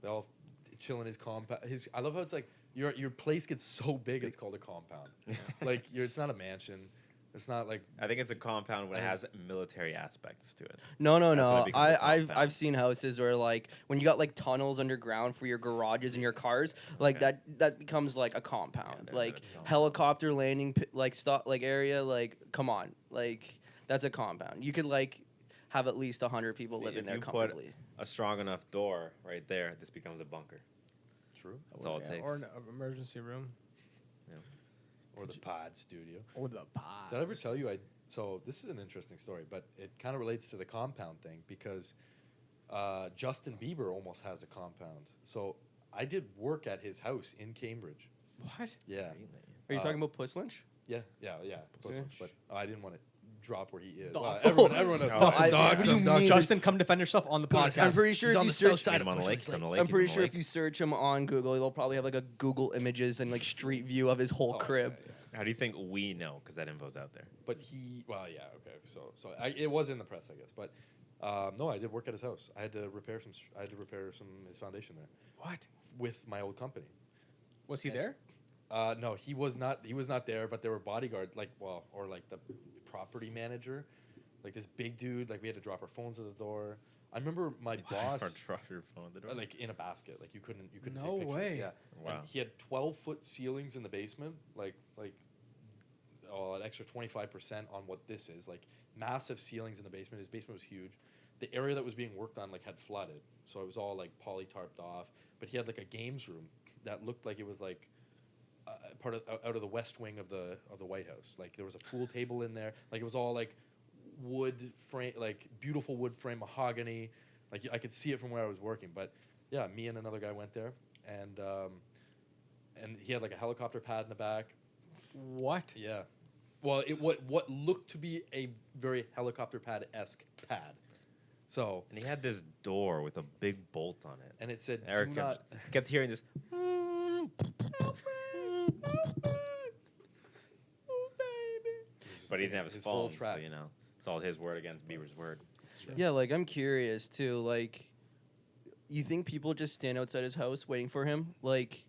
[SPEAKER 2] they all chill in his compound. I love how it's like your place gets so big it's called a compound. Like it's not a mansion. It's not like
[SPEAKER 4] I think it's a compound when it
[SPEAKER 2] I-
[SPEAKER 4] has military aspects to it.
[SPEAKER 3] No,
[SPEAKER 4] That's what
[SPEAKER 3] no.
[SPEAKER 4] it becomes a
[SPEAKER 3] I've
[SPEAKER 4] compound.
[SPEAKER 3] seen houses where like when you got like tunnels underground for your garages and your cars, like
[SPEAKER 4] Okay.
[SPEAKER 3] that becomes like a compound,
[SPEAKER 4] then
[SPEAKER 3] like
[SPEAKER 4] it's a compound.
[SPEAKER 3] helicopter landing like stop like area. Like come on, like that's a compound. You could like have at least 100 people
[SPEAKER 4] See,
[SPEAKER 3] live in
[SPEAKER 4] if
[SPEAKER 3] there
[SPEAKER 4] you put-
[SPEAKER 3] comfortably.
[SPEAKER 4] A strong enough door right there, this becomes a bunker.
[SPEAKER 2] true.
[SPEAKER 4] That's all it takes.
[SPEAKER 1] Or an emergency room.
[SPEAKER 2] Or the pod studio.
[SPEAKER 1] Or the pod.
[SPEAKER 2] Did I ever tell you so this is an interesting story, but it kind of relates to the compound thing because Justin Bieber almost has a compound. So I did work at his house in Cambridge.
[SPEAKER 1] What?
[SPEAKER 2] Yeah.
[SPEAKER 3] Are you
[SPEAKER 2] uh,
[SPEAKER 3] talking about Puss Lynch?
[SPEAKER 2] Yeah.
[SPEAKER 3] Pussy.
[SPEAKER 2] But I didn't want to drop where he is.
[SPEAKER 1] Dog.
[SPEAKER 2] Everyone knows.
[SPEAKER 4] No,
[SPEAKER 2] Fucking
[SPEAKER 3] I-
[SPEAKER 2] dogs,
[SPEAKER 3] what do you
[SPEAKER 2] some dogs.
[SPEAKER 3] mean?
[SPEAKER 1] Justin, come defend yourself on the podcast.
[SPEAKER 3] I'm pretty sure
[SPEAKER 2] He's
[SPEAKER 3] if
[SPEAKER 2] on
[SPEAKER 3] you
[SPEAKER 2] the south
[SPEAKER 3] search,
[SPEAKER 2] side
[SPEAKER 4] Meet
[SPEAKER 2] of
[SPEAKER 4] him on the
[SPEAKER 2] Bushwick
[SPEAKER 4] lake. He's on the
[SPEAKER 2] Lake.
[SPEAKER 4] lake.
[SPEAKER 3] I'm
[SPEAKER 4] he's
[SPEAKER 3] pretty
[SPEAKER 4] on the
[SPEAKER 3] sure
[SPEAKER 4] lake.
[SPEAKER 3] if you search him on Google, they'll probably have like a Google Images and like street view of his whole
[SPEAKER 2] Oh,
[SPEAKER 3] crib.
[SPEAKER 2] yeah.
[SPEAKER 4] How do you think we know? Because that info's out there.
[SPEAKER 2] But okay. So it was in the press, I guess. But no, I did work at his house. I had to repair some his foundation there
[SPEAKER 1] What?
[SPEAKER 2] with my old company.
[SPEAKER 1] Was he there?
[SPEAKER 2] No, he was not. He was not there. But there were bodyguards, or like the property manager, like this big dude. Like we had to drop our phones at the door. I remember my boss,
[SPEAKER 4] Drop your phone at the door.
[SPEAKER 2] like in a basket. Like you couldn't.
[SPEAKER 1] No
[SPEAKER 2] take pictures.
[SPEAKER 1] way.
[SPEAKER 2] Yeah.
[SPEAKER 4] Wow.
[SPEAKER 2] And he had 12-foot ceilings in the basement. An extra 25% on what this is. Like massive ceilings in the basement. His basement was huge. The area that was being worked on had flooded, so it was all like poly tarped off. But he had like a games room that looked like it was like part of out of the west wing of the White House. Like there was a pool table in there. Like it was all like wood frame, like beautiful wood frame mahogany. Like I could see it from where I was working. But yeah, me and another guy went there, and he had like a helicopter pad in the back.
[SPEAKER 1] What?
[SPEAKER 2] Yeah. Well, what looked to be a very helicopter pad-esque pad. So,
[SPEAKER 4] And he had this door with a big bolt on it.
[SPEAKER 2] and it said,
[SPEAKER 4] Eric
[SPEAKER 2] do not...
[SPEAKER 4] kept hearing this. But he didn't have his
[SPEAKER 2] whole
[SPEAKER 4] phone, so
[SPEAKER 2] tracks.
[SPEAKER 4] you know, it's all his word against Bieber's word.
[SPEAKER 3] Yeah, like I'm curious too. Like, you think people just stand outside his house waiting for him? Like,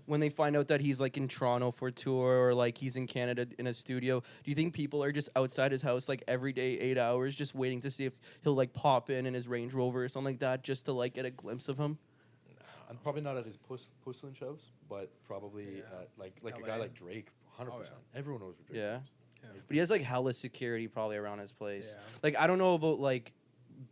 [SPEAKER 3] when they find out that he's like in Toronto for a tour or like he's in Canada in a studio, do you think people are just outside his house like every day, 8 hours, just waiting to see if he'll like pop in his Range Rover or something like that, just to like get a glimpse of him?
[SPEAKER 2] I'm probably not at his Pusslin shows, but probably
[SPEAKER 1] Yeah.
[SPEAKER 2] at like a
[SPEAKER 1] LA.
[SPEAKER 2] guy like Drake, 100%.
[SPEAKER 1] Oh, yeah.
[SPEAKER 2] Everyone knows who Drake
[SPEAKER 3] Yeah.
[SPEAKER 2] is.
[SPEAKER 1] Yeah.
[SPEAKER 3] But he has like hella security probably around his place.
[SPEAKER 1] Yeah.
[SPEAKER 3] Like I don't know about like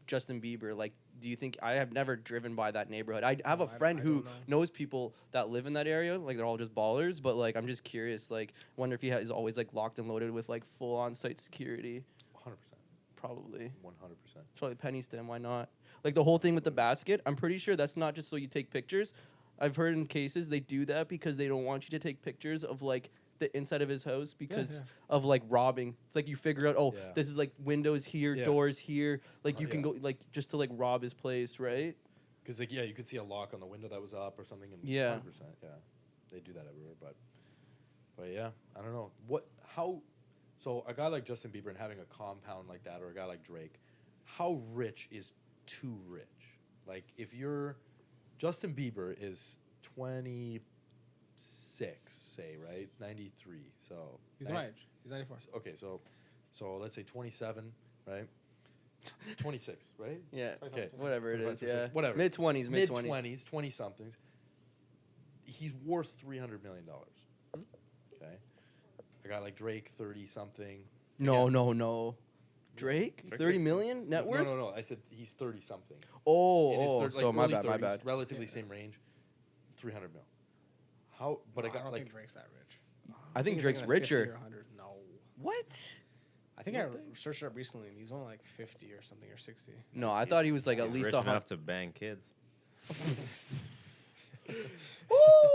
[SPEAKER 3] Justin Bieber. Like, do you think I have never driven by that neighborhood? I have a
[SPEAKER 1] No, I-
[SPEAKER 3] friend
[SPEAKER 1] I
[SPEAKER 3] who
[SPEAKER 1] don't know.
[SPEAKER 3] knows people that live in that area. Like they're all just ballers. But like I'm just curious. Like wonder if he is always like locked and loaded with like full on site security.
[SPEAKER 2] 100%.
[SPEAKER 3] Probably.
[SPEAKER 2] 100%.
[SPEAKER 3] It's probably penny stem. Why not? Like the whole thing with the basket. I'm pretty sure that's not just so you take pictures. I've heard in cases they do that because they don't want you to take pictures of like the inside of his house because
[SPEAKER 1] yeah.
[SPEAKER 3] of like robbing. It's like you figure out, oh,
[SPEAKER 2] Yeah.
[SPEAKER 3] this is like windows here,
[SPEAKER 2] Yeah.
[SPEAKER 3] doors here. Like you
[SPEAKER 2] Yeah.
[SPEAKER 3] can go like just to like rob his place, right?
[SPEAKER 2] Because like you could see a lock on the window that was up or something. And
[SPEAKER 3] Yeah.
[SPEAKER 2] 100%. Yeah, they do that everywhere. But yeah, I don't know how. So a guy like Justin Bieber and having a compound like that, or a guy like Drake, how rich is too rich? Like if you're Justin Bieber is 27 say, right? 93. So
[SPEAKER 1] He's my age. He's 94.
[SPEAKER 2] okay, so let's say 27, right? 26, right?
[SPEAKER 3] Yeah.
[SPEAKER 2] Okay.
[SPEAKER 3] Whatever it
[SPEAKER 2] 25,
[SPEAKER 3] is.
[SPEAKER 2] 26,
[SPEAKER 3] Yeah.
[SPEAKER 2] whatever.
[SPEAKER 3] Mid 20s. Mid 20s.
[SPEAKER 2] 20s, 20 somethings. He's worth $300 million. Okay. A guy like Drake, 30 something.
[SPEAKER 3] No. Drake?
[SPEAKER 4] Drake's
[SPEAKER 3] 30
[SPEAKER 4] like-
[SPEAKER 3] million net worth?
[SPEAKER 2] No. I said he's 30 something.
[SPEAKER 3] Oh, so my bad, my bad.
[SPEAKER 2] Relatively same range. 300 mil. How? But
[SPEAKER 1] No,
[SPEAKER 2] I got
[SPEAKER 1] don't
[SPEAKER 2] like.
[SPEAKER 1] think Drake's that rich.
[SPEAKER 3] I think
[SPEAKER 1] he's
[SPEAKER 3] Drake's
[SPEAKER 1] like in the 50
[SPEAKER 3] richer.
[SPEAKER 1] or 100. No.
[SPEAKER 3] What?
[SPEAKER 1] I think
[SPEAKER 2] You
[SPEAKER 1] I
[SPEAKER 2] don't think?
[SPEAKER 1] searched it up recently, and he's only like 50 or something, or 60.
[SPEAKER 3] No, I thought he was like at
[SPEAKER 4] He's
[SPEAKER 3] least
[SPEAKER 4] rich
[SPEAKER 3] a
[SPEAKER 4] enough
[SPEAKER 3] hundred.
[SPEAKER 4] to bang kids.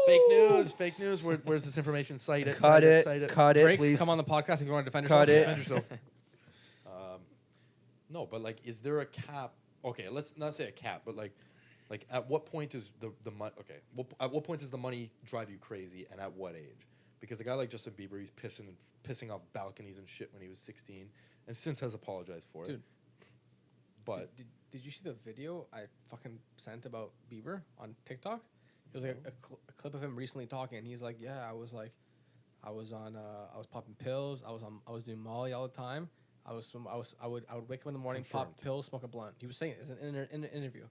[SPEAKER 2] Fake news. Where's this information? Cite it.
[SPEAKER 3] Cut it.
[SPEAKER 2] Cite it.
[SPEAKER 3] Cut it,
[SPEAKER 1] Drake,
[SPEAKER 3] please.
[SPEAKER 1] come on the podcast if you want to defend
[SPEAKER 3] Cut
[SPEAKER 1] yourself.
[SPEAKER 3] it.
[SPEAKER 2] Defend yourself. No, but like, is there a cap? Okay, let's not say a cap, but like at what point is the money? Okay, at what point does the money drive you crazy, and at what age? Because a guy like Justin Bieber, he's pissing off balconies and shit when he was 16, and since has apologized for it.
[SPEAKER 1] Dude.
[SPEAKER 2] But
[SPEAKER 1] Did you see the video I fucking sent about Bieber on TikTok? It was like a clip of him recently talking, and he's like, "Yeah, I was popping pills. I was doing Molly all the time. I would wake up in the morning, pop
[SPEAKER 2] Confirmed.
[SPEAKER 1] pills, smoke a blunt." He was saying it in an interview,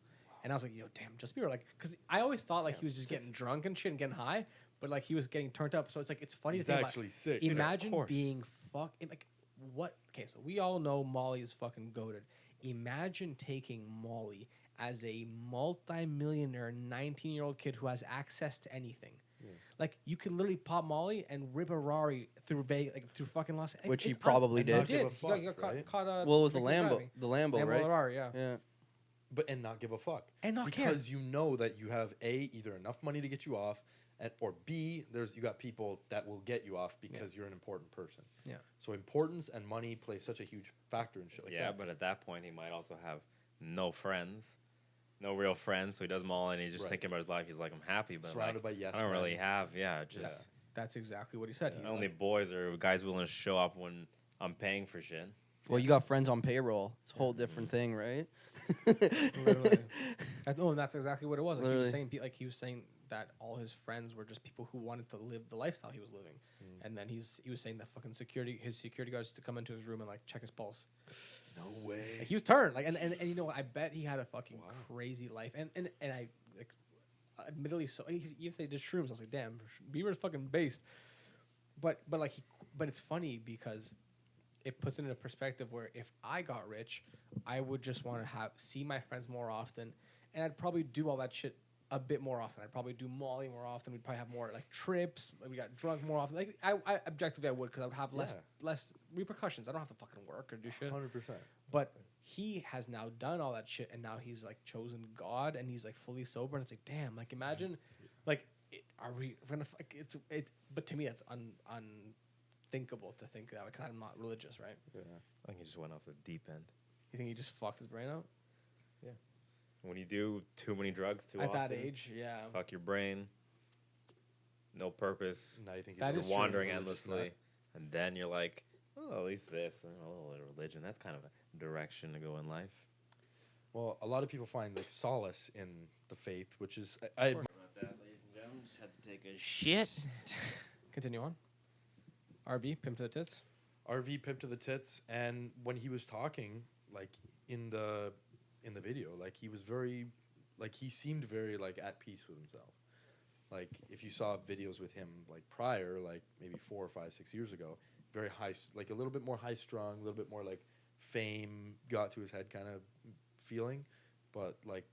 [SPEAKER 1] and I was like, "Yo, damn, Justin Bieber!" Like, because I always thought like he was just getting drunk and shit and getting high, but like he was getting turned up. So it's like it's funny
[SPEAKER 2] he's
[SPEAKER 1] to think
[SPEAKER 2] actually sick.
[SPEAKER 1] about. Imagine
[SPEAKER 4] course.
[SPEAKER 1] being like what? Okay, so we all know Molly is fucking goated. Imagine taking Molly as a multi-millionaire 19-year-old kid who has access to anything.
[SPEAKER 2] Yeah.
[SPEAKER 1] Like you could literally pop Molly and rip a Rari through through fucking Los Angeles.
[SPEAKER 3] Which he probably
[SPEAKER 2] and
[SPEAKER 3] did.
[SPEAKER 2] not
[SPEAKER 1] He
[SPEAKER 2] give
[SPEAKER 1] did.
[SPEAKER 2] a
[SPEAKER 1] He got
[SPEAKER 2] fuck,
[SPEAKER 1] caught.
[SPEAKER 2] right?
[SPEAKER 1] caught
[SPEAKER 3] Well, it was the
[SPEAKER 1] drinking and
[SPEAKER 3] Lambo.
[SPEAKER 1] driving.
[SPEAKER 3] The Lambo,
[SPEAKER 1] Lambo
[SPEAKER 3] right?
[SPEAKER 1] Rari, yeah.
[SPEAKER 3] Yeah.
[SPEAKER 2] And not give a fuck.
[SPEAKER 1] And not care.
[SPEAKER 2] because you know that you have either enough money to get you off, or B, you got people that will get you off because you're an important person.
[SPEAKER 1] Yeah.
[SPEAKER 2] So importance and money play such a huge factor in shit like
[SPEAKER 4] Yeah,
[SPEAKER 2] that.
[SPEAKER 4] but at that point, he might also have no friends, no real friends. So he does them all, and he's just
[SPEAKER 2] Right.
[SPEAKER 4] thinking about his life. He's like, I'm happy, but
[SPEAKER 2] Surrounded
[SPEAKER 4] like,
[SPEAKER 2] by yes
[SPEAKER 4] I don't
[SPEAKER 2] men.
[SPEAKER 4] really have. Yeah, just
[SPEAKER 1] That's exactly what he said. He's
[SPEAKER 4] only
[SPEAKER 1] like,
[SPEAKER 4] boys or guys willing to show up when I'm paying for shit.
[SPEAKER 3] Well, you got friends on payroll. It's a whole different thing, right?
[SPEAKER 1] literally. And that's exactly what it was. Like he
[SPEAKER 3] Literally.
[SPEAKER 1] was saying, he was saying that all his friends were just people who wanted to live the lifestyle he was living. And then he was saying that fucking his security guards used to come into his room and like check his pulse.
[SPEAKER 2] No way.
[SPEAKER 1] Like, he was turned. Like and you know what? I bet he had a fucking
[SPEAKER 2] Wow.
[SPEAKER 1] crazy life. And I like admittedly so even if they did shrooms, I was like, damn, Bieber's fucking based. But it's funny because it puts it in a perspective where if I got rich, I would just want to see my friends more often, and I'd probably do all that shit a bit more often. I'd probably do Molly more often. We'd probably have more like trips. We got drunk more often. Like I objectively I would because I would have less repercussions. I don't have to fucking work or do shit.
[SPEAKER 2] 100%.
[SPEAKER 1] But he has now done all that shit, and now he's like chosen God, and he's like fully sober. And it's like, damn, like imagine, like, are we gonna? Like, it's. But to me, it's unthinkable to think that because I'm not religious, right?
[SPEAKER 2] Yeah.
[SPEAKER 4] I think he just went off the deep end.
[SPEAKER 1] You think he just fucked his brain out
[SPEAKER 4] When you do too many drugs too
[SPEAKER 1] at
[SPEAKER 4] often,
[SPEAKER 1] that age? Yeah.
[SPEAKER 4] fuck your brain. No purpose.
[SPEAKER 2] Now you think
[SPEAKER 1] That
[SPEAKER 2] he's
[SPEAKER 1] is
[SPEAKER 2] a
[SPEAKER 1] true.
[SPEAKER 4] Wandering
[SPEAKER 2] religious
[SPEAKER 4] endlessly,
[SPEAKER 2] nut?
[SPEAKER 4] and then you're like, oh, at least this, a little bit of religion. That's kind of a direction to go in life.
[SPEAKER 2] Well, a lot of people find like solace in the faith, which is I
[SPEAKER 1] course.
[SPEAKER 3] About that, ladies and gentlemen, just had to take a shit.
[SPEAKER 1] Continue on. RV, pimp to the tits.
[SPEAKER 2] RV pimp to the tits, and when he was talking, like in the video, like he was very, like he seemed very like at peace with himself. Like if you saw videos with him like prior, like maybe 4 or 5, 6 years ago, very high, like a little bit more high strung, a little bit more like fame got to his head kind of feeling, but like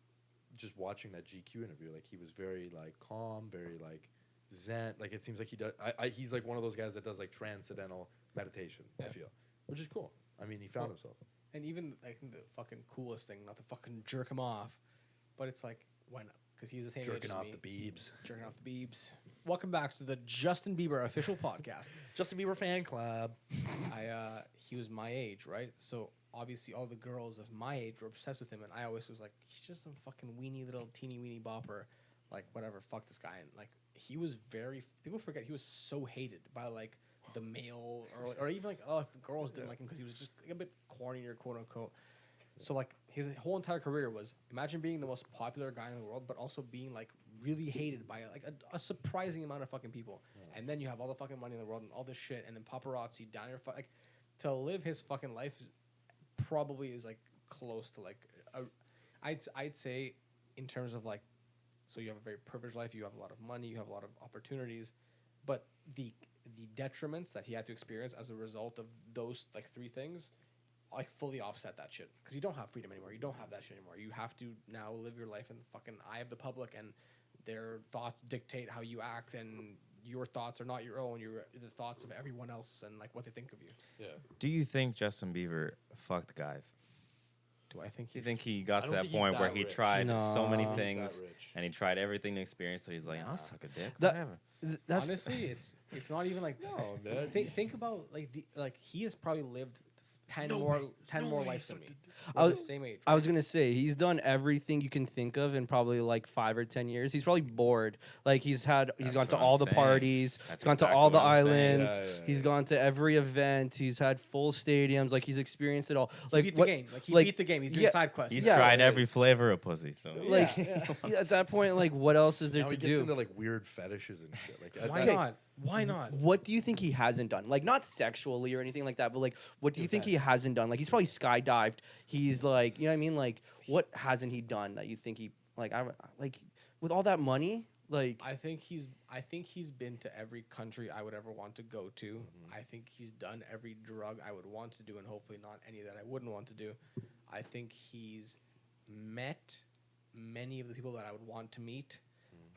[SPEAKER 2] just watching that GQ interview, like he was very like calm, very like zen. Like it seems like he does. He's like one of those guys that does like transcendental meditation. I
[SPEAKER 1] Yeah.
[SPEAKER 2] feel, which is cool. I mean, he found himself.
[SPEAKER 1] And even I think the fucking coolest thing, not to fucking jerk him off, but it's like why not? Because he's the same age
[SPEAKER 2] Jerking
[SPEAKER 1] as
[SPEAKER 2] off
[SPEAKER 1] me.
[SPEAKER 2] the Biebs.
[SPEAKER 1] Jerking off the Biebs. Welcome back to the Justin Bieber official podcast.
[SPEAKER 2] Justin Bieber fan club.
[SPEAKER 1] He was my age, right? So obviously all the girls of my age were obsessed with him, and I always was like, he's just some fucking weenie little teeny weeny bopper, like whatever, fuck this guy. And like he was people forget he was so hated by like the male or even like if the girls didn't like him because he was just like, a bit cornier, quote unquote. So like his whole entire career was imagine being the most popular guy in the world, but also being like really hated by like a surprising amount of fucking people, and then you have all the fucking money in the world and all this shit, and then paparazzi down your like to live his fucking life probably is like close to like I'd say in terms of like, so you have a very privileged life, you have a lot of money, you have a lot of opportunities, but the detriments that he had to experience as a result of those like three things like fully offset that shit, because you don't have freedom anymore, you don't have that shit anymore, you have to now live your life in the fucking eye of the public, and their thoughts dictate how you act, and your thoughts are not your own, you're the thoughts of everyone else and like what they think of you.
[SPEAKER 2] Yeah.
[SPEAKER 4] Do you think Justin Bieber fucked guys?
[SPEAKER 1] Do I think
[SPEAKER 4] Do you think he got to that point where he
[SPEAKER 2] rich.
[SPEAKER 4] tried so many
[SPEAKER 3] No.
[SPEAKER 4] things
[SPEAKER 2] He's that rich.
[SPEAKER 4] and he tried everything to experience, so he's like,
[SPEAKER 1] Nah.
[SPEAKER 4] I'll suck a dick.
[SPEAKER 3] That-
[SPEAKER 4] Whatever.
[SPEAKER 3] That's
[SPEAKER 1] honestly it's not even like
[SPEAKER 2] No, man.
[SPEAKER 1] think about like he has probably lived 10
[SPEAKER 2] No
[SPEAKER 1] more
[SPEAKER 2] way.
[SPEAKER 1] 10
[SPEAKER 2] No
[SPEAKER 1] more
[SPEAKER 2] way
[SPEAKER 1] lives
[SPEAKER 2] he
[SPEAKER 1] than me.
[SPEAKER 2] sucked a dick.
[SPEAKER 3] I
[SPEAKER 1] We're
[SPEAKER 3] was-
[SPEAKER 1] the same age.
[SPEAKER 3] I was gonna say he's done everything you can think of in probably like 5 or 10 years. He's probably bored. Like he's
[SPEAKER 4] That's
[SPEAKER 3] gone to
[SPEAKER 4] what
[SPEAKER 3] all
[SPEAKER 4] I'm
[SPEAKER 3] the
[SPEAKER 4] saying.
[SPEAKER 3] parties.
[SPEAKER 4] That's
[SPEAKER 3] He's gone to
[SPEAKER 4] exactly
[SPEAKER 3] all the
[SPEAKER 4] what I'm saying.
[SPEAKER 3] islands.
[SPEAKER 2] Yeah,
[SPEAKER 3] He's
[SPEAKER 2] yeah.
[SPEAKER 3] gone to every event. He's had full stadiums. Like he's experienced it all.
[SPEAKER 1] He
[SPEAKER 3] Like
[SPEAKER 1] beat
[SPEAKER 3] what?
[SPEAKER 1] the game. Like he
[SPEAKER 3] like-
[SPEAKER 1] beat the game. He's doing
[SPEAKER 3] yeah,
[SPEAKER 1] side quests.
[SPEAKER 4] He's
[SPEAKER 3] Yeah.
[SPEAKER 4] tried every
[SPEAKER 2] It's-
[SPEAKER 4] flavor of pussy. So
[SPEAKER 3] Like
[SPEAKER 1] Yeah.
[SPEAKER 3] at that point, like what else is there
[SPEAKER 2] Now
[SPEAKER 3] to
[SPEAKER 2] he gets
[SPEAKER 3] do?
[SPEAKER 2] into like weird fetishes and shit. Like
[SPEAKER 1] Why
[SPEAKER 3] Okay.
[SPEAKER 1] not? Why not?
[SPEAKER 3] What do you think he hasn't done? Like not sexually or anything like that, but like what do you think he hasn't done? Like he's probably skydived. He's like, you know what I mean? Like what hasn't he done that you think he like like with all that money? Like
[SPEAKER 1] I think he's been to every country I would ever want to go to. I think he's done every drug I would want to do, and hopefully not any that I wouldn't want to do. I think he's met many of the people that I would want to meet.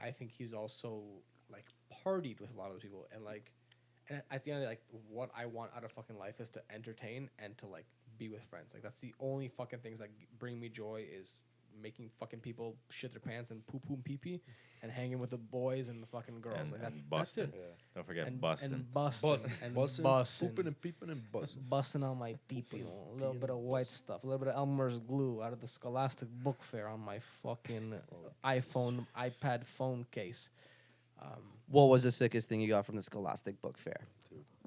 [SPEAKER 1] I think he's also like partied with a lot of the people, and like, and at the end of the day, like, what I want out of fucking life is to entertain and to like be with friends. Like that's the only fucking things that bring me joy is making fucking people shit their pants and poo poo and pee pee, and hanging with the boys and the fucking girls.
[SPEAKER 4] and,
[SPEAKER 1] like that,
[SPEAKER 4] and
[SPEAKER 1] that's
[SPEAKER 4] busting.
[SPEAKER 1] it.
[SPEAKER 2] Yeah.
[SPEAKER 4] Don't forget
[SPEAKER 1] And
[SPEAKER 4] busting.
[SPEAKER 1] and busting and
[SPEAKER 2] Bussin',
[SPEAKER 1] busting,
[SPEAKER 2] pooping and peeping and busting.
[SPEAKER 1] busting on my pee pee. A little
[SPEAKER 2] peeing
[SPEAKER 1] bit of
[SPEAKER 2] and
[SPEAKER 1] white
[SPEAKER 2] bussin'.
[SPEAKER 1] stuff, a little bit of Elmer's glue out of the Scholastic Book Fair on my fucking iPhone, iPad phone case.
[SPEAKER 3] what was the sickest thing you got from the Scholastic Book Fair?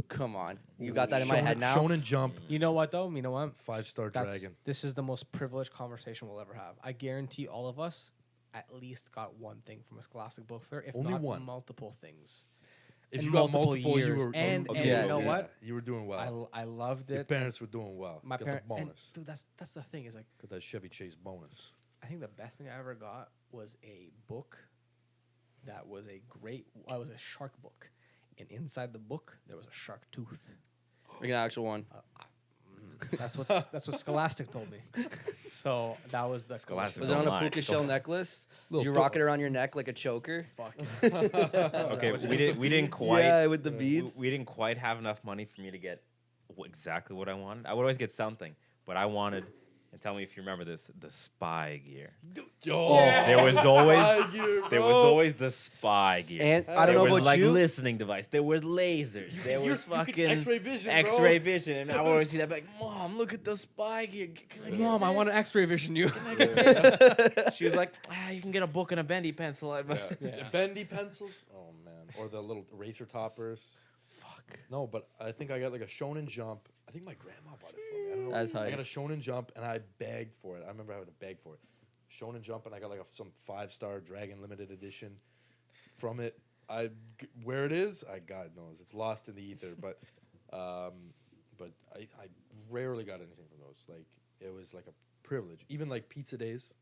[SPEAKER 3] Come on, you got that in my
[SPEAKER 2] Shonen-
[SPEAKER 3] head now.
[SPEAKER 2] Shonen Jump,
[SPEAKER 1] You know what though? You know what?
[SPEAKER 2] 5-star
[SPEAKER 1] That's,
[SPEAKER 2] dragon.
[SPEAKER 1] this is the most privileged conversation we'll ever have. I guarantee all of us at least got one thing from a Scholastic Book Fair, if
[SPEAKER 2] Only
[SPEAKER 1] not
[SPEAKER 2] one.
[SPEAKER 1] multiple things.
[SPEAKER 2] If
[SPEAKER 1] in
[SPEAKER 2] you got
[SPEAKER 1] multiple
[SPEAKER 2] multiple, you
[SPEAKER 1] years.
[SPEAKER 2] were
[SPEAKER 1] And-
[SPEAKER 3] and
[SPEAKER 2] yeah,
[SPEAKER 3] you know
[SPEAKER 2] yeah,
[SPEAKER 1] what?
[SPEAKER 2] You were doing well.
[SPEAKER 1] I loved
[SPEAKER 2] Your
[SPEAKER 1] it.
[SPEAKER 2] parents were doing well.
[SPEAKER 1] My
[SPEAKER 2] Got
[SPEAKER 1] parents,
[SPEAKER 2] the bonus.
[SPEAKER 1] dude, that's the thing is like
[SPEAKER 2] Got that Chevy Chase bonus.
[SPEAKER 1] I think the best thing I ever got was a book that was was a shark book, and inside the book there was a shark tooth.
[SPEAKER 3] Like an actual one.
[SPEAKER 1] That's what Scholastic told me. So that was the
[SPEAKER 4] Scholastic.
[SPEAKER 3] Was it on a
[SPEAKER 4] Don't lie.
[SPEAKER 3] puka shell necklace? Did
[SPEAKER 2] Little
[SPEAKER 3] you rock it around your neck like a choker?
[SPEAKER 1] Fuck.
[SPEAKER 4] Okay, we didn't quite.
[SPEAKER 3] Yeah, with the
[SPEAKER 4] we-
[SPEAKER 3] beads.
[SPEAKER 4] We didn't quite have enough money for me to get exactly what I wanted. I would always get something, but I wanted. And tell me if you remember this: the spy gear.
[SPEAKER 2] Yo,
[SPEAKER 4] There was always
[SPEAKER 2] gear,
[SPEAKER 4] there was
[SPEAKER 2] bro.
[SPEAKER 4] always the spy gear.
[SPEAKER 3] And I
[SPEAKER 4] there
[SPEAKER 3] don't know
[SPEAKER 4] was
[SPEAKER 3] about
[SPEAKER 4] like
[SPEAKER 3] you.
[SPEAKER 4] listening device. There was lasers. There was
[SPEAKER 2] You could
[SPEAKER 4] fucking
[SPEAKER 2] X-ray vision, bro.
[SPEAKER 4] X-ray vision, and I would always see that. Like, Mom, look at the spy gear. Can I get
[SPEAKER 1] Mom, I want to
[SPEAKER 4] this?
[SPEAKER 1] X-ray vision you.
[SPEAKER 4] Can I get this? She was like, you can get a book and a bendy pencil.
[SPEAKER 2] Yeah.
[SPEAKER 1] Yeah.
[SPEAKER 2] Bendy pencils. Oh man, or the little eraser toppers.
[SPEAKER 3] Fuck.
[SPEAKER 2] No, but I think I got like a Shonen Jump. I think my grandma bought it for me. I don't know.
[SPEAKER 3] That's
[SPEAKER 2] I
[SPEAKER 3] hype.
[SPEAKER 2] got a Shonen Jump and I begged for it. I remember having to beg for it. Shonen Jump, and I got like some 5-star Dragon limited edition from it. Where it is, God knows. It's lost in the ether. But I rarely got anything from those. Like it was like a privilege. Even like pizza days.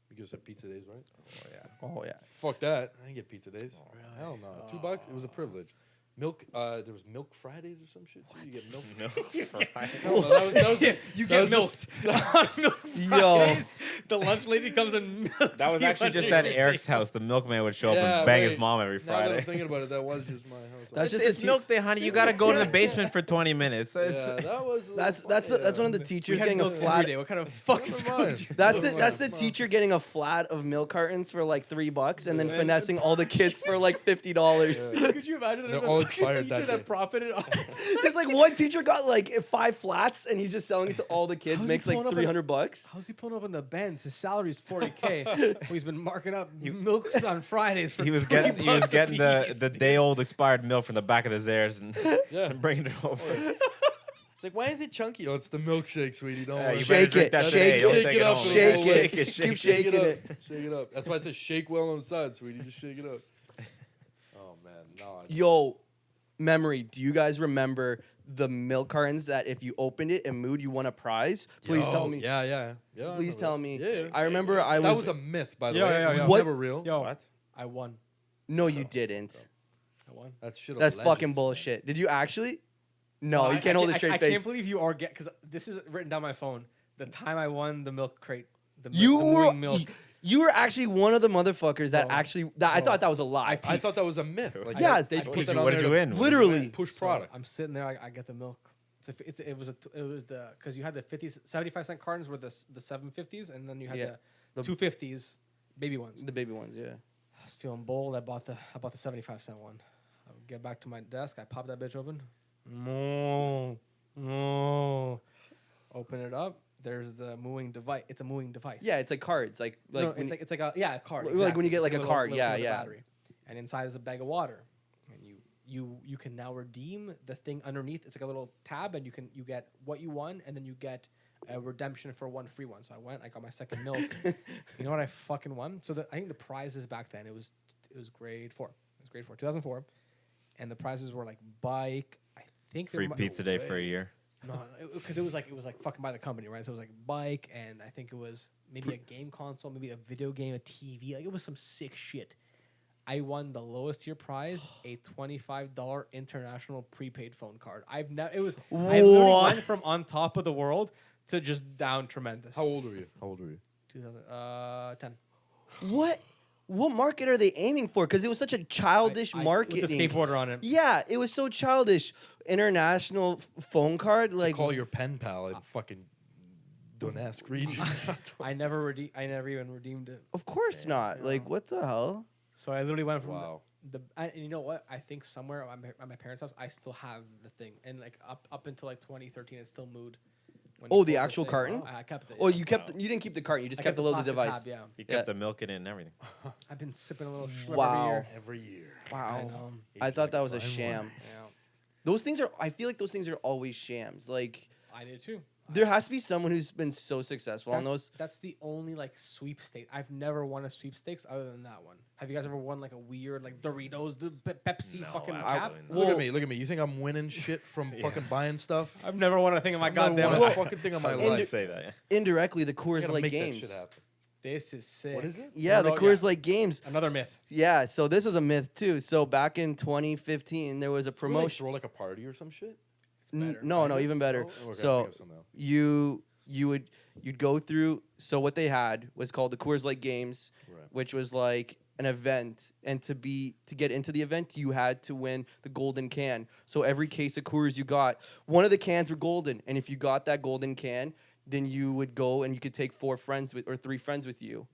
[SPEAKER 2] You guys had pizza days, right?
[SPEAKER 1] Oh yeah.
[SPEAKER 3] Oh yeah.
[SPEAKER 2] Fuck that. I didn't get pizza days.
[SPEAKER 1] Oh, really?
[SPEAKER 2] Hell no. $2. It was a privilege. Milk. There was Milk Fridays or some shit. So you get milk.
[SPEAKER 4] No,
[SPEAKER 2] Hell no, that was just,
[SPEAKER 1] You
[SPEAKER 2] that
[SPEAKER 1] get
[SPEAKER 2] was just-
[SPEAKER 1] milked.
[SPEAKER 3] Yo.
[SPEAKER 1] The lunch lady comes and milks
[SPEAKER 4] that was
[SPEAKER 1] you
[SPEAKER 4] actually
[SPEAKER 1] under
[SPEAKER 4] just at
[SPEAKER 1] your
[SPEAKER 4] Eric's
[SPEAKER 1] table.
[SPEAKER 4] house. The milkman would show up
[SPEAKER 2] Yeah,
[SPEAKER 4] and bang his
[SPEAKER 2] wait.
[SPEAKER 4] mom every
[SPEAKER 2] Now that I'm
[SPEAKER 4] Friday.
[SPEAKER 2] thinking about it, that was just my house.
[SPEAKER 3] That's
[SPEAKER 4] It's,
[SPEAKER 3] just a
[SPEAKER 4] it's
[SPEAKER 3] te-
[SPEAKER 4] milk day, honey. You gotta go to the basement for 20 minutes. So
[SPEAKER 2] yeah,
[SPEAKER 4] it's-
[SPEAKER 2] that was.
[SPEAKER 3] That's one of the
[SPEAKER 1] We
[SPEAKER 3] teachers
[SPEAKER 1] had
[SPEAKER 3] getting a
[SPEAKER 1] milk every
[SPEAKER 3] flat.
[SPEAKER 1] day. What kind of fucking
[SPEAKER 2] Never
[SPEAKER 1] school
[SPEAKER 2] mind.
[SPEAKER 1] did you-
[SPEAKER 3] That's the teacher getting a flat of milk cartons for like $3 and then
[SPEAKER 2] Yeah.
[SPEAKER 3] finessing all the kids for like $50.
[SPEAKER 2] Yeah.
[SPEAKER 1] Could you imagine
[SPEAKER 2] They're
[SPEAKER 1] there
[SPEAKER 2] all
[SPEAKER 1] was a fucking
[SPEAKER 2] expired
[SPEAKER 1] teacher
[SPEAKER 2] that
[SPEAKER 1] that
[SPEAKER 2] day.
[SPEAKER 1] profited off?
[SPEAKER 3] There's like one teacher got like 5 flats and he's just selling it to all the kids.
[SPEAKER 1] How's he
[SPEAKER 3] Makes like
[SPEAKER 1] pulling up
[SPEAKER 3] $300.
[SPEAKER 1] How's he pulling up in the Benz? His salary's $40K. Well, he's been marking up milks on Fridays for
[SPEAKER 4] he was
[SPEAKER 1] $20
[SPEAKER 4] getting
[SPEAKER 1] a
[SPEAKER 4] the
[SPEAKER 1] piece.
[SPEAKER 4] day old expired milk from the back of the Zares and,
[SPEAKER 2] Yeah.
[SPEAKER 4] and bringing it over.
[SPEAKER 2] It's like, why is it chunky? Oh, it's the milkshake, sweetie. Don't worry.
[SPEAKER 4] You
[SPEAKER 3] Shake
[SPEAKER 4] better drink
[SPEAKER 3] it,
[SPEAKER 4] that
[SPEAKER 3] shake
[SPEAKER 4] today. Don't
[SPEAKER 3] it,
[SPEAKER 4] take
[SPEAKER 2] shake it up
[SPEAKER 4] home.
[SPEAKER 2] a
[SPEAKER 3] Shake
[SPEAKER 2] little
[SPEAKER 3] it.
[SPEAKER 2] bit.
[SPEAKER 3] Keep
[SPEAKER 2] Shake
[SPEAKER 3] shaking
[SPEAKER 2] it up.
[SPEAKER 3] it.
[SPEAKER 2] Shake it up. That's why it says shake well on the side, sweetie. Just shake it up. Oh man, no.
[SPEAKER 3] Yo, memory. Do you guys remember the milk cartons that if you opened it and moved, you won a prize? Please tell me.
[SPEAKER 2] Yeah. I
[SPEAKER 3] Please
[SPEAKER 2] remember
[SPEAKER 3] tell
[SPEAKER 2] that.
[SPEAKER 3] me.
[SPEAKER 2] Yeah.
[SPEAKER 3] I remember I
[SPEAKER 2] That
[SPEAKER 3] was.
[SPEAKER 2] was a myth, by the
[SPEAKER 1] Yeah,
[SPEAKER 2] way.
[SPEAKER 1] yeah,
[SPEAKER 2] It was
[SPEAKER 1] yeah.
[SPEAKER 3] What?
[SPEAKER 2] never real.
[SPEAKER 1] Yo,
[SPEAKER 4] What?
[SPEAKER 1] I won.
[SPEAKER 3] No, you didn't.
[SPEAKER 1] I won.
[SPEAKER 2] That's shit. of
[SPEAKER 3] That's
[SPEAKER 2] legends,
[SPEAKER 3] fucking
[SPEAKER 2] man.
[SPEAKER 3] bullshit. Did you actually? No,
[SPEAKER 1] I-
[SPEAKER 3] you can't
[SPEAKER 1] I
[SPEAKER 3] hold a straight
[SPEAKER 1] I
[SPEAKER 3] face.
[SPEAKER 1] can't believe you are because this is written down my phone. The time I won the milk crate, the
[SPEAKER 3] You were
[SPEAKER 1] mooing milk.
[SPEAKER 3] you were actually one of the motherfuckers that
[SPEAKER 1] Bro.
[SPEAKER 3] actually. I
[SPEAKER 1] Bro.
[SPEAKER 3] thought that was a lie.
[SPEAKER 2] I thought that was a myth. Like,
[SPEAKER 3] Yeah,
[SPEAKER 2] they
[SPEAKER 1] I-
[SPEAKER 2] put
[SPEAKER 1] What
[SPEAKER 2] that
[SPEAKER 1] did
[SPEAKER 2] on
[SPEAKER 4] what
[SPEAKER 2] there
[SPEAKER 4] did you
[SPEAKER 2] to
[SPEAKER 4] win?
[SPEAKER 3] Literally.
[SPEAKER 2] push
[SPEAKER 1] So
[SPEAKER 2] product.
[SPEAKER 1] I'm sitting there. I get the milk. It was the because you had the 75-cent cartons were the 750s, and then you had
[SPEAKER 3] Yeah.
[SPEAKER 1] the
[SPEAKER 3] The-
[SPEAKER 1] 250s, baby ones.
[SPEAKER 3] The baby ones, yeah.
[SPEAKER 1] I was feeling bold. I bought the 75-cent one. I get back to my desk. I pop that bitch open. No. Open it up. There's the mooing device. It's a mooing device.
[SPEAKER 3] Yeah, it's like cards, like
[SPEAKER 1] No,
[SPEAKER 3] when
[SPEAKER 1] it's like a a card.
[SPEAKER 3] Like when you get,
[SPEAKER 1] It's
[SPEAKER 3] like, a
[SPEAKER 1] little-
[SPEAKER 3] card.
[SPEAKER 1] little
[SPEAKER 3] Yeah,
[SPEAKER 1] thing with a
[SPEAKER 3] yeah.
[SPEAKER 1] battery. And inside is a bag of water, and you can now redeem the thing underneath. It's like a little tab, and you get what you won, and then you get a redemption for one free one. So I went. I got my second milk. You know what I fucking won? So I think the prizes back then it was grade 4. It was grade 4, 2004, and the prizes were like bike. I think they
[SPEAKER 4] Free
[SPEAKER 1] were-
[SPEAKER 4] pizza day for a year.
[SPEAKER 1] No, because it was like fucking by the company, right? So it was like bike, and I think it was maybe a game console, maybe a video game, a TV. Like it was some sick shit. I won the lowest tier prize, a $25 international prepaid phone card. I literally
[SPEAKER 3] What?
[SPEAKER 1] went from on top of the world to just down tremendous.
[SPEAKER 2] How old were you?
[SPEAKER 1] 10.
[SPEAKER 3] What market are they aiming for? Because it was such a childish marketing.
[SPEAKER 1] with the skateboarder on it.
[SPEAKER 3] Yeah, it was so childish. International phone card, like
[SPEAKER 2] Call your pen pal in fucking Donetsk region.
[SPEAKER 1] I never even redeemed it.
[SPEAKER 3] of course not.
[SPEAKER 1] Yeah.
[SPEAKER 3] Like what the hell?
[SPEAKER 1] So I literally went from
[SPEAKER 2] Wow.
[SPEAKER 1] and you know what? I think somewhere at my parents' house, I still have the thing, and like up until like 2013, it's still moved. When
[SPEAKER 3] Oh,
[SPEAKER 1] you
[SPEAKER 3] the
[SPEAKER 1] pull
[SPEAKER 3] actual
[SPEAKER 1] thing.
[SPEAKER 3] carton?
[SPEAKER 1] I kept it.
[SPEAKER 3] Oh,
[SPEAKER 1] yeah.
[SPEAKER 3] you kept. You didn't keep the carton. You just
[SPEAKER 1] I
[SPEAKER 3] kept the little
[SPEAKER 1] plastic
[SPEAKER 3] device.
[SPEAKER 1] tab, yeah,
[SPEAKER 4] You
[SPEAKER 3] Yeah.
[SPEAKER 4] kept the milk in it and everything.
[SPEAKER 1] I've been sipping a little schlep
[SPEAKER 3] Wow.
[SPEAKER 2] Every year.
[SPEAKER 1] every year. I know.
[SPEAKER 3] I thought that was a
[SPEAKER 2] Fine
[SPEAKER 3] sham.
[SPEAKER 2] wine.
[SPEAKER 1] Yeah,
[SPEAKER 3] Those things are. I feel like those things are always shams. Like
[SPEAKER 1] I did too.
[SPEAKER 3] there has to be someone who's been so successful on those.
[SPEAKER 1] That's the only like sweepstakes. I've never won a sweepstakes other than that one. Have you guys ever won like a weird like Doritos, the Pepsi
[SPEAKER 4] No,
[SPEAKER 1] fucking
[SPEAKER 4] absolutely
[SPEAKER 1] cap?
[SPEAKER 4] not.
[SPEAKER 2] Look
[SPEAKER 3] Well-
[SPEAKER 2] at me. Look at me. You think I'm winning shit from fucking buying stuff?
[SPEAKER 1] I've never won a thing in my
[SPEAKER 2] I've never
[SPEAKER 1] goddamn
[SPEAKER 2] won
[SPEAKER 1] life.
[SPEAKER 2] a fucking thing in my
[SPEAKER 4] I was
[SPEAKER 3] And
[SPEAKER 4] about to
[SPEAKER 2] life.
[SPEAKER 4] say that. Yeah.
[SPEAKER 3] Indirectly, the
[SPEAKER 2] I
[SPEAKER 3] Coors
[SPEAKER 2] gotta
[SPEAKER 3] Light
[SPEAKER 2] make
[SPEAKER 3] games.
[SPEAKER 2] that shit happen.
[SPEAKER 1] This is sick.
[SPEAKER 2] What is it?
[SPEAKER 3] Yeah, the
[SPEAKER 1] No,
[SPEAKER 3] Coors
[SPEAKER 1] yeah.
[SPEAKER 3] Light games.
[SPEAKER 1] Another myth.
[SPEAKER 3] Yeah, so this was a myth too. So back in 2015, there was a
[SPEAKER 2] Where they
[SPEAKER 3] promotion.
[SPEAKER 2] throw like a party or some shit.
[SPEAKER 1] It's better.
[SPEAKER 3] No, even better.
[SPEAKER 2] Oh, okay, I
[SPEAKER 3] So
[SPEAKER 2] think of something else.
[SPEAKER 3] you'd go through. So what they had was called the Coors Light Games,
[SPEAKER 2] Right.
[SPEAKER 3] which was like an event, and to get into the event, you had to win the golden can. So every case of Coors you got, one of the cans were golden, and if you got that golden can, then you would go and you could take 3 friends with you.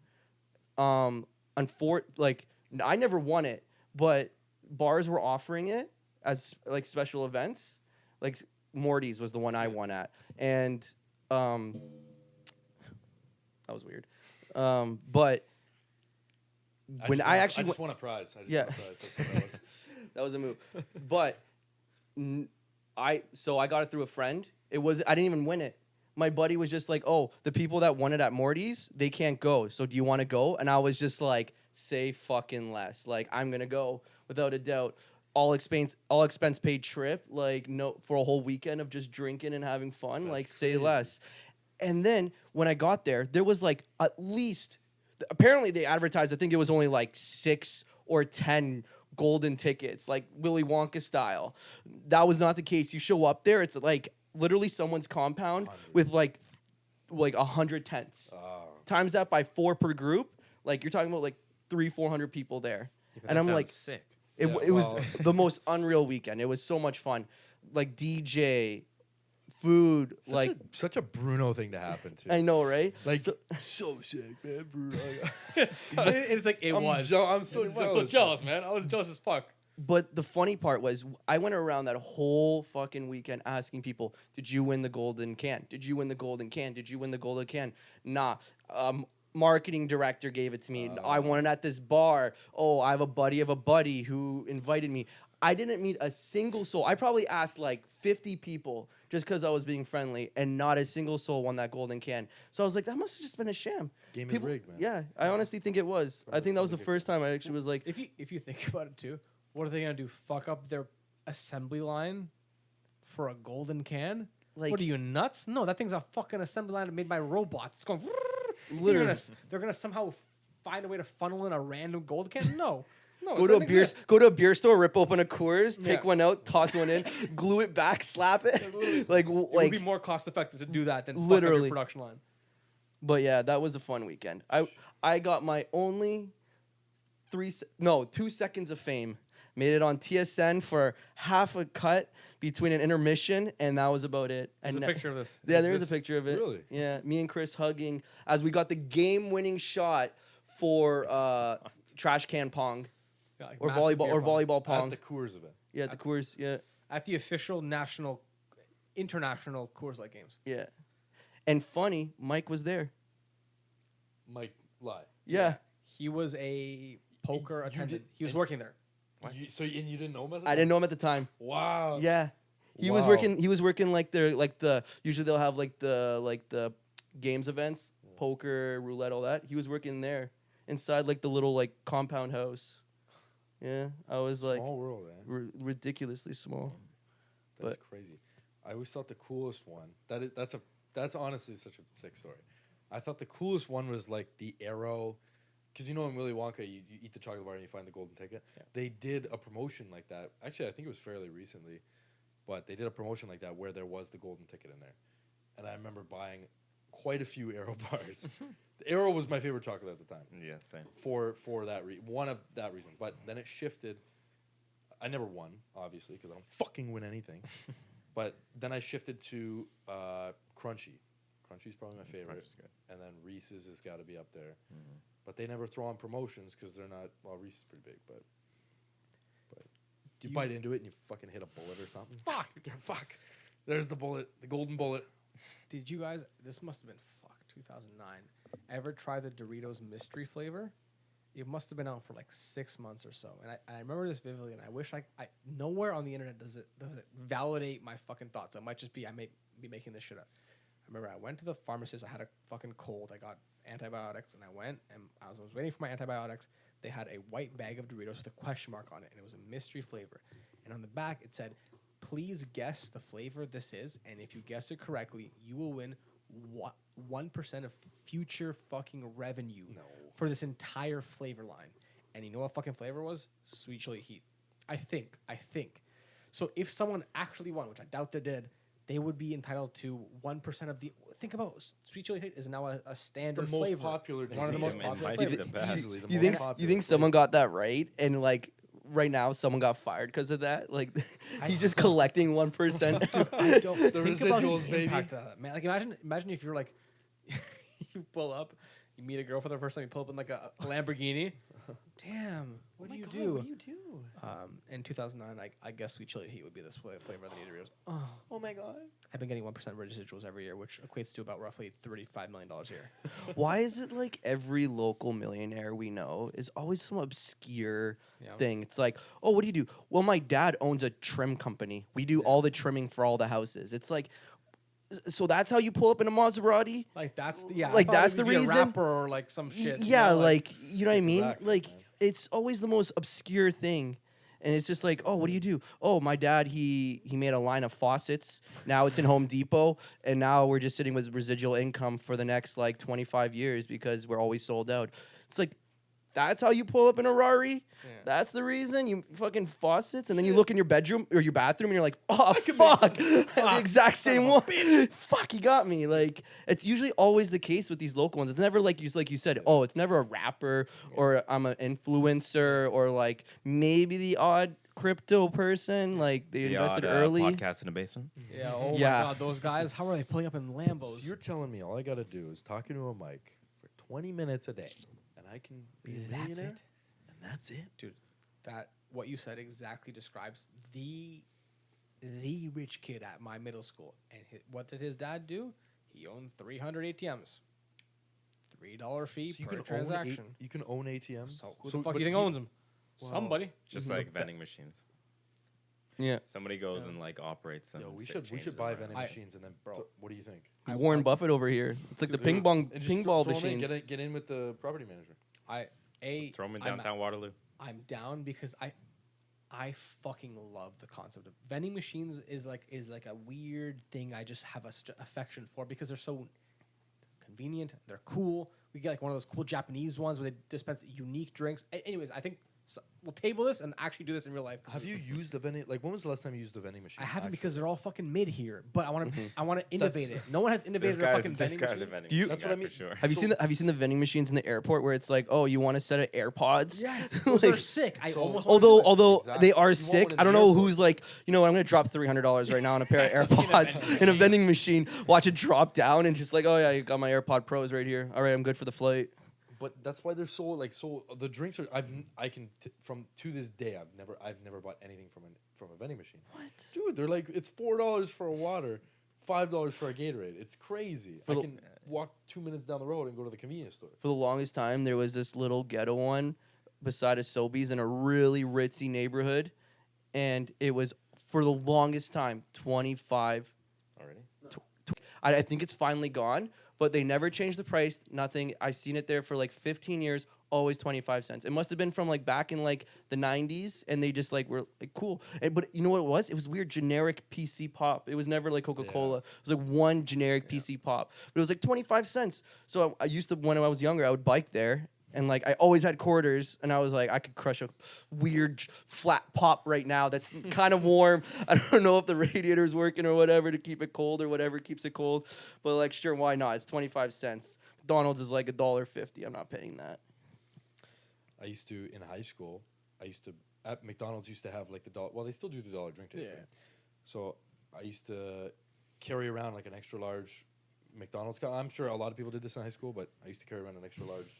[SPEAKER 3] Like I never won it, but bars were offering it as like special events. Like Morty's was the one I won at, and that was weird. But when I actually
[SPEAKER 2] just won a prize. I just
[SPEAKER 3] Yeah.
[SPEAKER 2] won a prize. That's what that was.
[SPEAKER 3] that was a move, but I got it through a friend. I didn't even win it. My buddy was just like, "Oh, the people that won it at Morty's, they can't go. So do you want to go?" And I was just like, "Say fucking less. Like I'm gonna go without a doubt. All expense paid trip. Like no for a whole weekend of just drinking and having fun.
[SPEAKER 2] That's
[SPEAKER 3] like say
[SPEAKER 2] crazy.
[SPEAKER 3] less." And then when I got there was like at least apparently they advertised. I think it was only like 6 or 10 golden tickets, like Willy Wonka style. That was not the case. You show up there, it's like literally someone's compound
[SPEAKER 2] 100.
[SPEAKER 3] with like 100 tents.
[SPEAKER 2] Oh.
[SPEAKER 3] Times that by 4 per group, like you're talking about like 300-400 people there. And I'm like,
[SPEAKER 4] sick.
[SPEAKER 3] it
[SPEAKER 2] Yeah,
[SPEAKER 3] was
[SPEAKER 2] well-
[SPEAKER 3] the most unreal weekend. It was so much fun. Like DJ, food,
[SPEAKER 2] Such a Bruno thing to happen to.
[SPEAKER 3] I know, right?
[SPEAKER 2] Like
[SPEAKER 3] So-
[SPEAKER 2] so sick, man, Bruno.
[SPEAKER 1] It's like it
[SPEAKER 2] I'm
[SPEAKER 1] was.
[SPEAKER 2] so- I'm so
[SPEAKER 1] It was
[SPEAKER 2] jealous.
[SPEAKER 1] so jealous, man. I was jealous as fuck.
[SPEAKER 3] But the funny part was I went around that whole fucking weekend asking people, did you win the golden can? Did you win the golden can? Did you win the golden can? Nah. Marketing director gave it to me. I won it at this bar. Oh, I have a buddy of a buddy who invited me. I didn't meet a single soul. I probably asked like 50 people just because I was being friendly, and not a single soul won that golden can. So I was like, that must have just been a sham.
[SPEAKER 2] Game is rigged, man.
[SPEAKER 3] Yeah, I honestly think it was. I think that was the first time I actually was like,
[SPEAKER 1] If you think about it too, what are they gonna do? Fuck up their assembly line for a golden can?
[SPEAKER 3] Like-
[SPEAKER 1] What are you nuts? No, that thing's a fucking assembly line made by robots. It's going.
[SPEAKER 3] Literally.
[SPEAKER 1] They're gonna somehow find a way to funnel in a random gold can. No, no.
[SPEAKER 3] go
[SPEAKER 1] it
[SPEAKER 3] to a
[SPEAKER 1] doesn't
[SPEAKER 3] beer,
[SPEAKER 1] exist.
[SPEAKER 3] go to a beer store, rip open a Coors, take
[SPEAKER 1] Yeah.
[SPEAKER 3] one out, toss one in, glue it back, slap it, like
[SPEAKER 1] It would be more cost effective to do that than fuck up
[SPEAKER 3] Literally.
[SPEAKER 1] your production line.
[SPEAKER 3] But yeah, that was a fun weekend. I got my only 2 seconds of fame. Made it on TSN for half a cut between an intermission, and that was about it.
[SPEAKER 1] There's
[SPEAKER 3] And
[SPEAKER 1] a picture of this.
[SPEAKER 3] Yeah, there is a
[SPEAKER 2] Exists?
[SPEAKER 3] picture of it.
[SPEAKER 2] Really?
[SPEAKER 3] Yeah, me and Chris hugging as we got the game-winning shot for trash can pong
[SPEAKER 1] Yeah, like
[SPEAKER 3] or
[SPEAKER 1] massive
[SPEAKER 3] volleyball
[SPEAKER 1] beer
[SPEAKER 3] or
[SPEAKER 1] pong.
[SPEAKER 3] volleyball
[SPEAKER 2] At
[SPEAKER 3] pong.
[SPEAKER 2] the Coors event.
[SPEAKER 3] Yeah, the Coors. Yeah,
[SPEAKER 1] At the official international Coors Light games.
[SPEAKER 3] yeah. And funny, Mike was there.
[SPEAKER 2] Mike lie.
[SPEAKER 3] Yeah.
[SPEAKER 1] He was a poker
[SPEAKER 2] You
[SPEAKER 1] attendant.
[SPEAKER 2] did-
[SPEAKER 1] He was
[SPEAKER 2] and-
[SPEAKER 1] working there.
[SPEAKER 2] And you didn't know him at the
[SPEAKER 3] I didn't know him at the time.
[SPEAKER 2] Wow.
[SPEAKER 3] Yeah. He was
[SPEAKER 2] Wow.
[SPEAKER 3] working. He was working like the usually they'll have like the games events, poker, roulette, all that. He was working there inside like the little like compound house. Yeah, I was like
[SPEAKER 2] Small world, man.
[SPEAKER 3] ridiculously small.
[SPEAKER 2] That's crazy. I always thought the coolest one. That's honestly such a sick story. I thought the coolest one was like the arrow, because you know in Willy Wonka you eat the chocolate bar and you find the golden ticket.
[SPEAKER 1] Yeah.
[SPEAKER 2] They did a promotion like that. Actually, I think it was fairly recently, but they did a promotion like that where there was the golden ticket in there, and I remember buying quite a few arrow bars. The arrow was my favorite chocolate at the time.
[SPEAKER 4] Yeah, same.
[SPEAKER 2] For that one of that reason, but then it shifted. I never won, obviously, because I don't fucking win anything. But then I shifted to Crunchy. Crunchy's probably my favorite,
[SPEAKER 4] Crunchy's good.
[SPEAKER 2] and then Reese's has got to be up there. But they never throw on promotions because they're not. Well, Reese's is pretty big, but you
[SPEAKER 1] you-
[SPEAKER 2] bite into it and you fucking hit a bullet or something. Fuck. There's the bullet, the golden bullet.
[SPEAKER 1] Did you guys? This must have been 2009. Ever try the Doritos mystery flavor? It must have been out for like 6 months or so, and I remember this vividly. And I wish I nowhere on the internet does it validate my fucking thoughts. It might just be I may be making this shit up. I remember I went to the pharmacist. I had a fucking cold. I got antibiotics, and I went and I was waiting for my antibiotics. They had a white bag of Doritos with a question mark on it, and it was a mystery flavor. And on the back it said, "Please guess the flavor this is, and if you guess it correctly, you will win 1% of future fucking revenue for this entire flavor line." And you know what fucking flavor it was? Sweet chili heat. I think. So if someone actually won, which I doubt they did, they would be entitled to 1% of the. Think about sweet chili heat is now a standard
[SPEAKER 2] the most
[SPEAKER 1] flavor.
[SPEAKER 2] popular
[SPEAKER 1] One of the most
[SPEAKER 4] It
[SPEAKER 1] popular
[SPEAKER 4] might be
[SPEAKER 1] flavors.
[SPEAKER 4] the best.
[SPEAKER 2] Easily the
[SPEAKER 3] You
[SPEAKER 2] most
[SPEAKER 3] think
[SPEAKER 2] popular
[SPEAKER 3] you think someone got that right, and like right now someone got fired because of that? Like he's just collecting 1%.
[SPEAKER 1] I don't
[SPEAKER 2] The
[SPEAKER 1] think about
[SPEAKER 2] residuals,
[SPEAKER 1] the
[SPEAKER 2] baby.
[SPEAKER 1] impact of that, man. Like imagine if you're like, you pull up, you meet a girl for the first time, you pull up in like a Lamborghini. Damn, what do you do?
[SPEAKER 3] What do you do?
[SPEAKER 1] In 2009, I guess sweet chili heat would be this flavor of the Doritos.
[SPEAKER 3] Oh my god!
[SPEAKER 1] I've been getting 1% residuals every year, which equates to about roughly $35 million a year.
[SPEAKER 3] Why is it like every local millionaire we know is always some obscure
[SPEAKER 1] Yeah.
[SPEAKER 3] thing? It's like, oh, what do you do? Well, my dad owns a trim company. We do all the trimming for all the houses. It's like, so that's how you pull up in a Maserati?
[SPEAKER 1] Like that's the, yeah. I
[SPEAKER 3] Like,
[SPEAKER 1] thought
[SPEAKER 3] that's
[SPEAKER 1] it
[SPEAKER 3] the
[SPEAKER 1] would be a
[SPEAKER 3] reason?
[SPEAKER 1] rapper or like some shit. you
[SPEAKER 3] Yeah,
[SPEAKER 1] know,
[SPEAKER 3] like you know what I mean?
[SPEAKER 2] Relax,
[SPEAKER 3] Like
[SPEAKER 2] man.
[SPEAKER 3] it's always the most obscure thing. And it's just like, oh, what do you do? Oh, my dad, he made a line of faucets. Now it's in Home Depot, and now we're just sitting with residual income for the next like 25 years because we're always sold out. It's like, that's how you pull up in a Rari?
[SPEAKER 1] Yeah.
[SPEAKER 3] That's the reason? You fucking faucets? And then you look in your bedroom or your bathroom and you're like, oh, fuck. I have the exact same one. Fuck, he got me. Like, it's usually always the case with these local ones. It's never like you said, oh, it's never a rapper or I'm an influencer or like maybe the odd crypto person. Like, they
[SPEAKER 4] The
[SPEAKER 3] invested
[SPEAKER 4] odd,
[SPEAKER 3] early.
[SPEAKER 4] podcast in the basement.
[SPEAKER 1] Yeah. Oh
[SPEAKER 3] Yeah.
[SPEAKER 1] my god, those guys. How are they pulling up in Lambos?
[SPEAKER 2] So you're telling me all I got to do is talk into a mic for 20 minutes a day, and I can be a
[SPEAKER 1] That's
[SPEAKER 2] millionaire?
[SPEAKER 1] it.
[SPEAKER 2] And that's it.
[SPEAKER 1] Dude, that what you said exactly describes the rich kid at my middle school. And what did his dad do? He owned 300 ATMs. $3 fee
[SPEAKER 2] So you
[SPEAKER 1] per
[SPEAKER 2] can
[SPEAKER 1] transaction.
[SPEAKER 2] you can own ATMs.
[SPEAKER 1] So who the fuck
[SPEAKER 2] but
[SPEAKER 1] do you think owns them?
[SPEAKER 2] Wow.
[SPEAKER 1] Somebody.
[SPEAKER 4] Just
[SPEAKER 2] Mhm.
[SPEAKER 4] like vending machines.
[SPEAKER 3] Yeah.
[SPEAKER 4] Somebody goes
[SPEAKER 1] Yeah.
[SPEAKER 4] and like operates them.
[SPEAKER 2] Yo, we
[SPEAKER 4] and
[SPEAKER 2] should
[SPEAKER 4] changes
[SPEAKER 2] buy
[SPEAKER 4] them
[SPEAKER 2] vending
[SPEAKER 4] around.
[SPEAKER 2] machines and then, bro, what do you think?
[SPEAKER 3] Warren Buffett over here. It's like the
[SPEAKER 2] Dude,
[SPEAKER 3] ping pong
[SPEAKER 2] and just
[SPEAKER 3] ping ball
[SPEAKER 2] throw 'em in,
[SPEAKER 3] machines.
[SPEAKER 2] Get in with the property manager.
[SPEAKER 4] Throw them in
[SPEAKER 1] I'm-
[SPEAKER 4] downtown Waterloo.
[SPEAKER 1] I'm down because I fucking love the concept of vending machines. Is like a weird thing I just have a affection for because they're so convenient. They're cool. We get like one of those cool Japanese ones where they dispense unique drinks. Anyways, I think we'll table this and actually do this in real life. 'Cause
[SPEAKER 2] Have you used the vending? Like, when was the last time you used the vending machine?
[SPEAKER 1] I haven't
[SPEAKER 2] actually?
[SPEAKER 1] because they're all fucking mid here. But I want to
[SPEAKER 3] Mm-hmm.
[SPEAKER 1] I want to innovate
[SPEAKER 2] That's-
[SPEAKER 1] it. No one has innovated a fucking vending machine.
[SPEAKER 3] Do you-
[SPEAKER 2] That's
[SPEAKER 4] That's
[SPEAKER 2] what I
[SPEAKER 4] what
[SPEAKER 2] mean.
[SPEAKER 4] For sure.
[SPEAKER 3] Have you seen the vending machines in the airport where it's like, oh, you want a set of AirPods?
[SPEAKER 1] Yes, those are
[SPEAKER 3] Like,
[SPEAKER 1] sick. I
[SPEAKER 2] So-
[SPEAKER 1] almost wanna do it.
[SPEAKER 3] although
[SPEAKER 2] Exactly.
[SPEAKER 3] they are
[SPEAKER 2] You want
[SPEAKER 3] sick,
[SPEAKER 2] one in
[SPEAKER 3] I don't
[SPEAKER 2] the
[SPEAKER 3] know
[SPEAKER 2] airport.
[SPEAKER 3] who's like, you know what, I'm gonna drop $300 right now on a pair of AirPods in a vending machine. Watch it drop down and just like, oh yeah, you got my AirPod Pros right here. All right, I'm good for the flight.
[SPEAKER 2] But that's why they're so the drinks are from to this day I've never bought anything from a vending machine.
[SPEAKER 3] What?
[SPEAKER 2] Dude, they're like it's $4 for a water, $5 for a Gatorade. It's crazy.
[SPEAKER 3] For
[SPEAKER 2] I
[SPEAKER 3] the-
[SPEAKER 2] can walk 2 minutes down the road and go to the convenience store.
[SPEAKER 3] For the longest time, there was this little ghetto one beside a Sobeys in a really ritzy neighborhood, and it was for the longest time 25.
[SPEAKER 4] Already?
[SPEAKER 3] I think it's finally gone, but they never changed the price. Nothing. I seen it there for like 15 years. Always 25 cents. It must have been from like back in like the 90s, and they just like were like cool. But you know what it was? It was weird generic PC pop. It was never like Coca-Cola.
[SPEAKER 2] Yeah.
[SPEAKER 3] It was like one generic PC pop, but it was like 25 cents. So I used to, when I was younger, I would bike there. And like I always had quarters, and I was like, I could crush a weird flat pop right now that's kind of warm. I don't know if the radiator's working or whatever to keep it cold or whatever keeps it cold, but like sure, why not? It's 25 cents. McDonald's is like $1.50. I'm not paying that.
[SPEAKER 2] I used to in high school. At McDonald's used to have like the dollar. Well, they still do the dollar drink taste.
[SPEAKER 1] Yeah.
[SPEAKER 2] Right? So I used to carry around like an extra large McDonald's cup. I'm sure a lot of people did this in high school, but I used to carry around an extra large.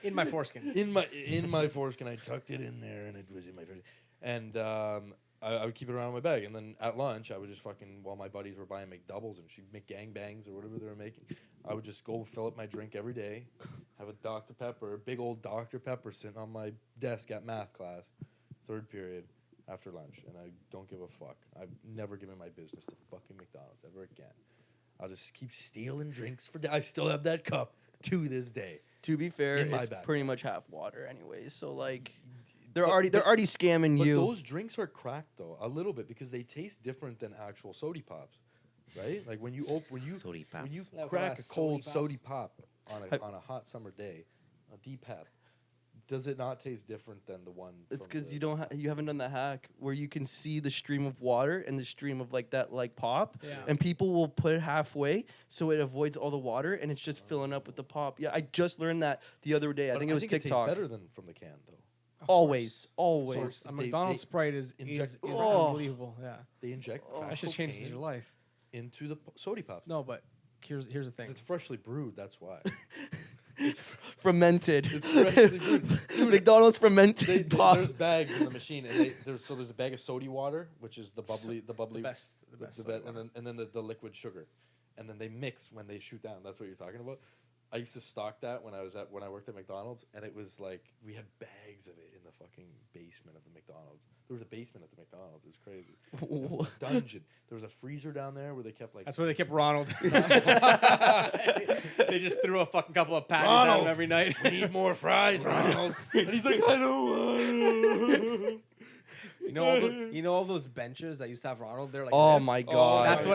[SPEAKER 1] In my foreskin.
[SPEAKER 2] in my foreskin, I tucked it in there, and it was in my foreskin. And I would keep it around in my bag. And then at lunch, I would just while my buddies were buying McDoubles and McGangbangs or whatever they were making, I would just go fill up my drink every day, have a Dr. Pepper, a big old Dr. Pepper sitting on my desk at math class, third period after lunch. And I don't give a fuck. I've never given my business to fucking McDonald's ever again. I'll just keep stealing drinks I still have that cup to this day.
[SPEAKER 3] To be fair,
[SPEAKER 2] In my
[SPEAKER 3] it's
[SPEAKER 2] bag.
[SPEAKER 3] pretty much half water anyways. So like,
[SPEAKER 2] But-
[SPEAKER 3] they're already scamming
[SPEAKER 2] But
[SPEAKER 3] you.
[SPEAKER 2] those drinks are cracked though a little bit because they taste different than actual sody pops, right? Like when you
[SPEAKER 4] Sody
[SPEAKER 2] when you
[SPEAKER 4] pops.
[SPEAKER 1] Like
[SPEAKER 2] crack a
[SPEAKER 1] sody
[SPEAKER 2] cold
[SPEAKER 1] pops?
[SPEAKER 2] sody pop on
[SPEAKER 3] Have-
[SPEAKER 2] a hot summer day, a D-pap, does it not taste different than the one?
[SPEAKER 3] It's
[SPEAKER 2] from
[SPEAKER 3] because
[SPEAKER 2] the-
[SPEAKER 3] you haven't done the hack where you can see the stream of water and the stream of like that like pop,
[SPEAKER 1] Yeah.
[SPEAKER 3] and people will put it halfway so it avoids all the water and it's just filling up with the pop. Yeah, I just learned that the other day. I
[SPEAKER 2] But
[SPEAKER 3] think it was
[SPEAKER 2] It tastes
[SPEAKER 3] TikTok.
[SPEAKER 2] better than from the can though.
[SPEAKER 3] Always,
[SPEAKER 2] So
[SPEAKER 3] always.
[SPEAKER 2] it's-
[SPEAKER 1] A
[SPEAKER 2] They-
[SPEAKER 1] McDonald's
[SPEAKER 2] they
[SPEAKER 1] Sprite is
[SPEAKER 2] inject-
[SPEAKER 3] Oh.
[SPEAKER 1] unbelievable. Yeah.
[SPEAKER 2] They inject
[SPEAKER 3] Oh.
[SPEAKER 2] crack
[SPEAKER 1] That should change
[SPEAKER 2] cocaine
[SPEAKER 1] your life.
[SPEAKER 2] into the sody pops.
[SPEAKER 1] No, but here's the
[SPEAKER 2] 'Cause
[SPEAKER 1] thing.
[SPEAKER 2] it's freshly brewed. That's why.
[SPEAKER 3] Fermented.
[SPEAKER 2] It's freshly brewed. Dude,
[SPEAKER 3] McDonald's fermented pop.
[SPEAKER 2] There's bags in the machine, and there's a bag of sody water, which is the bubbly,
[SPEAKER 1] The best. The best.
[SPEAKER 2] the
[SPEAKER 1] soda
[SPEAKER 2] and then the liquid sugar, and then they mix when they shoot down. That's what you're talking about. I used to stock that when I worked at McDonald's, and it was like we had bags of it in the fucking basement of the McDonald's. There was a basement at the McDonald's. It was crazy. It was the dungeon. There was a freezer down there where they kept like.
[SPEAKER 1] That's where they kept Ronald. They just threw a fucking couple of patties at him
[SPEAKER 2] Ronald!
[SPEAKER 1] every night.
[SPEAKER 2] We need more fries, Ronald. And he's like, I don't want.
[SPEAKER 1] You know all those benches that used to have Ronald? They're like
[SPEAKER 3] Oh
[SPEAKER 1] this?
[SPEAKER 3] my god.
[SPEAKER 1] That's what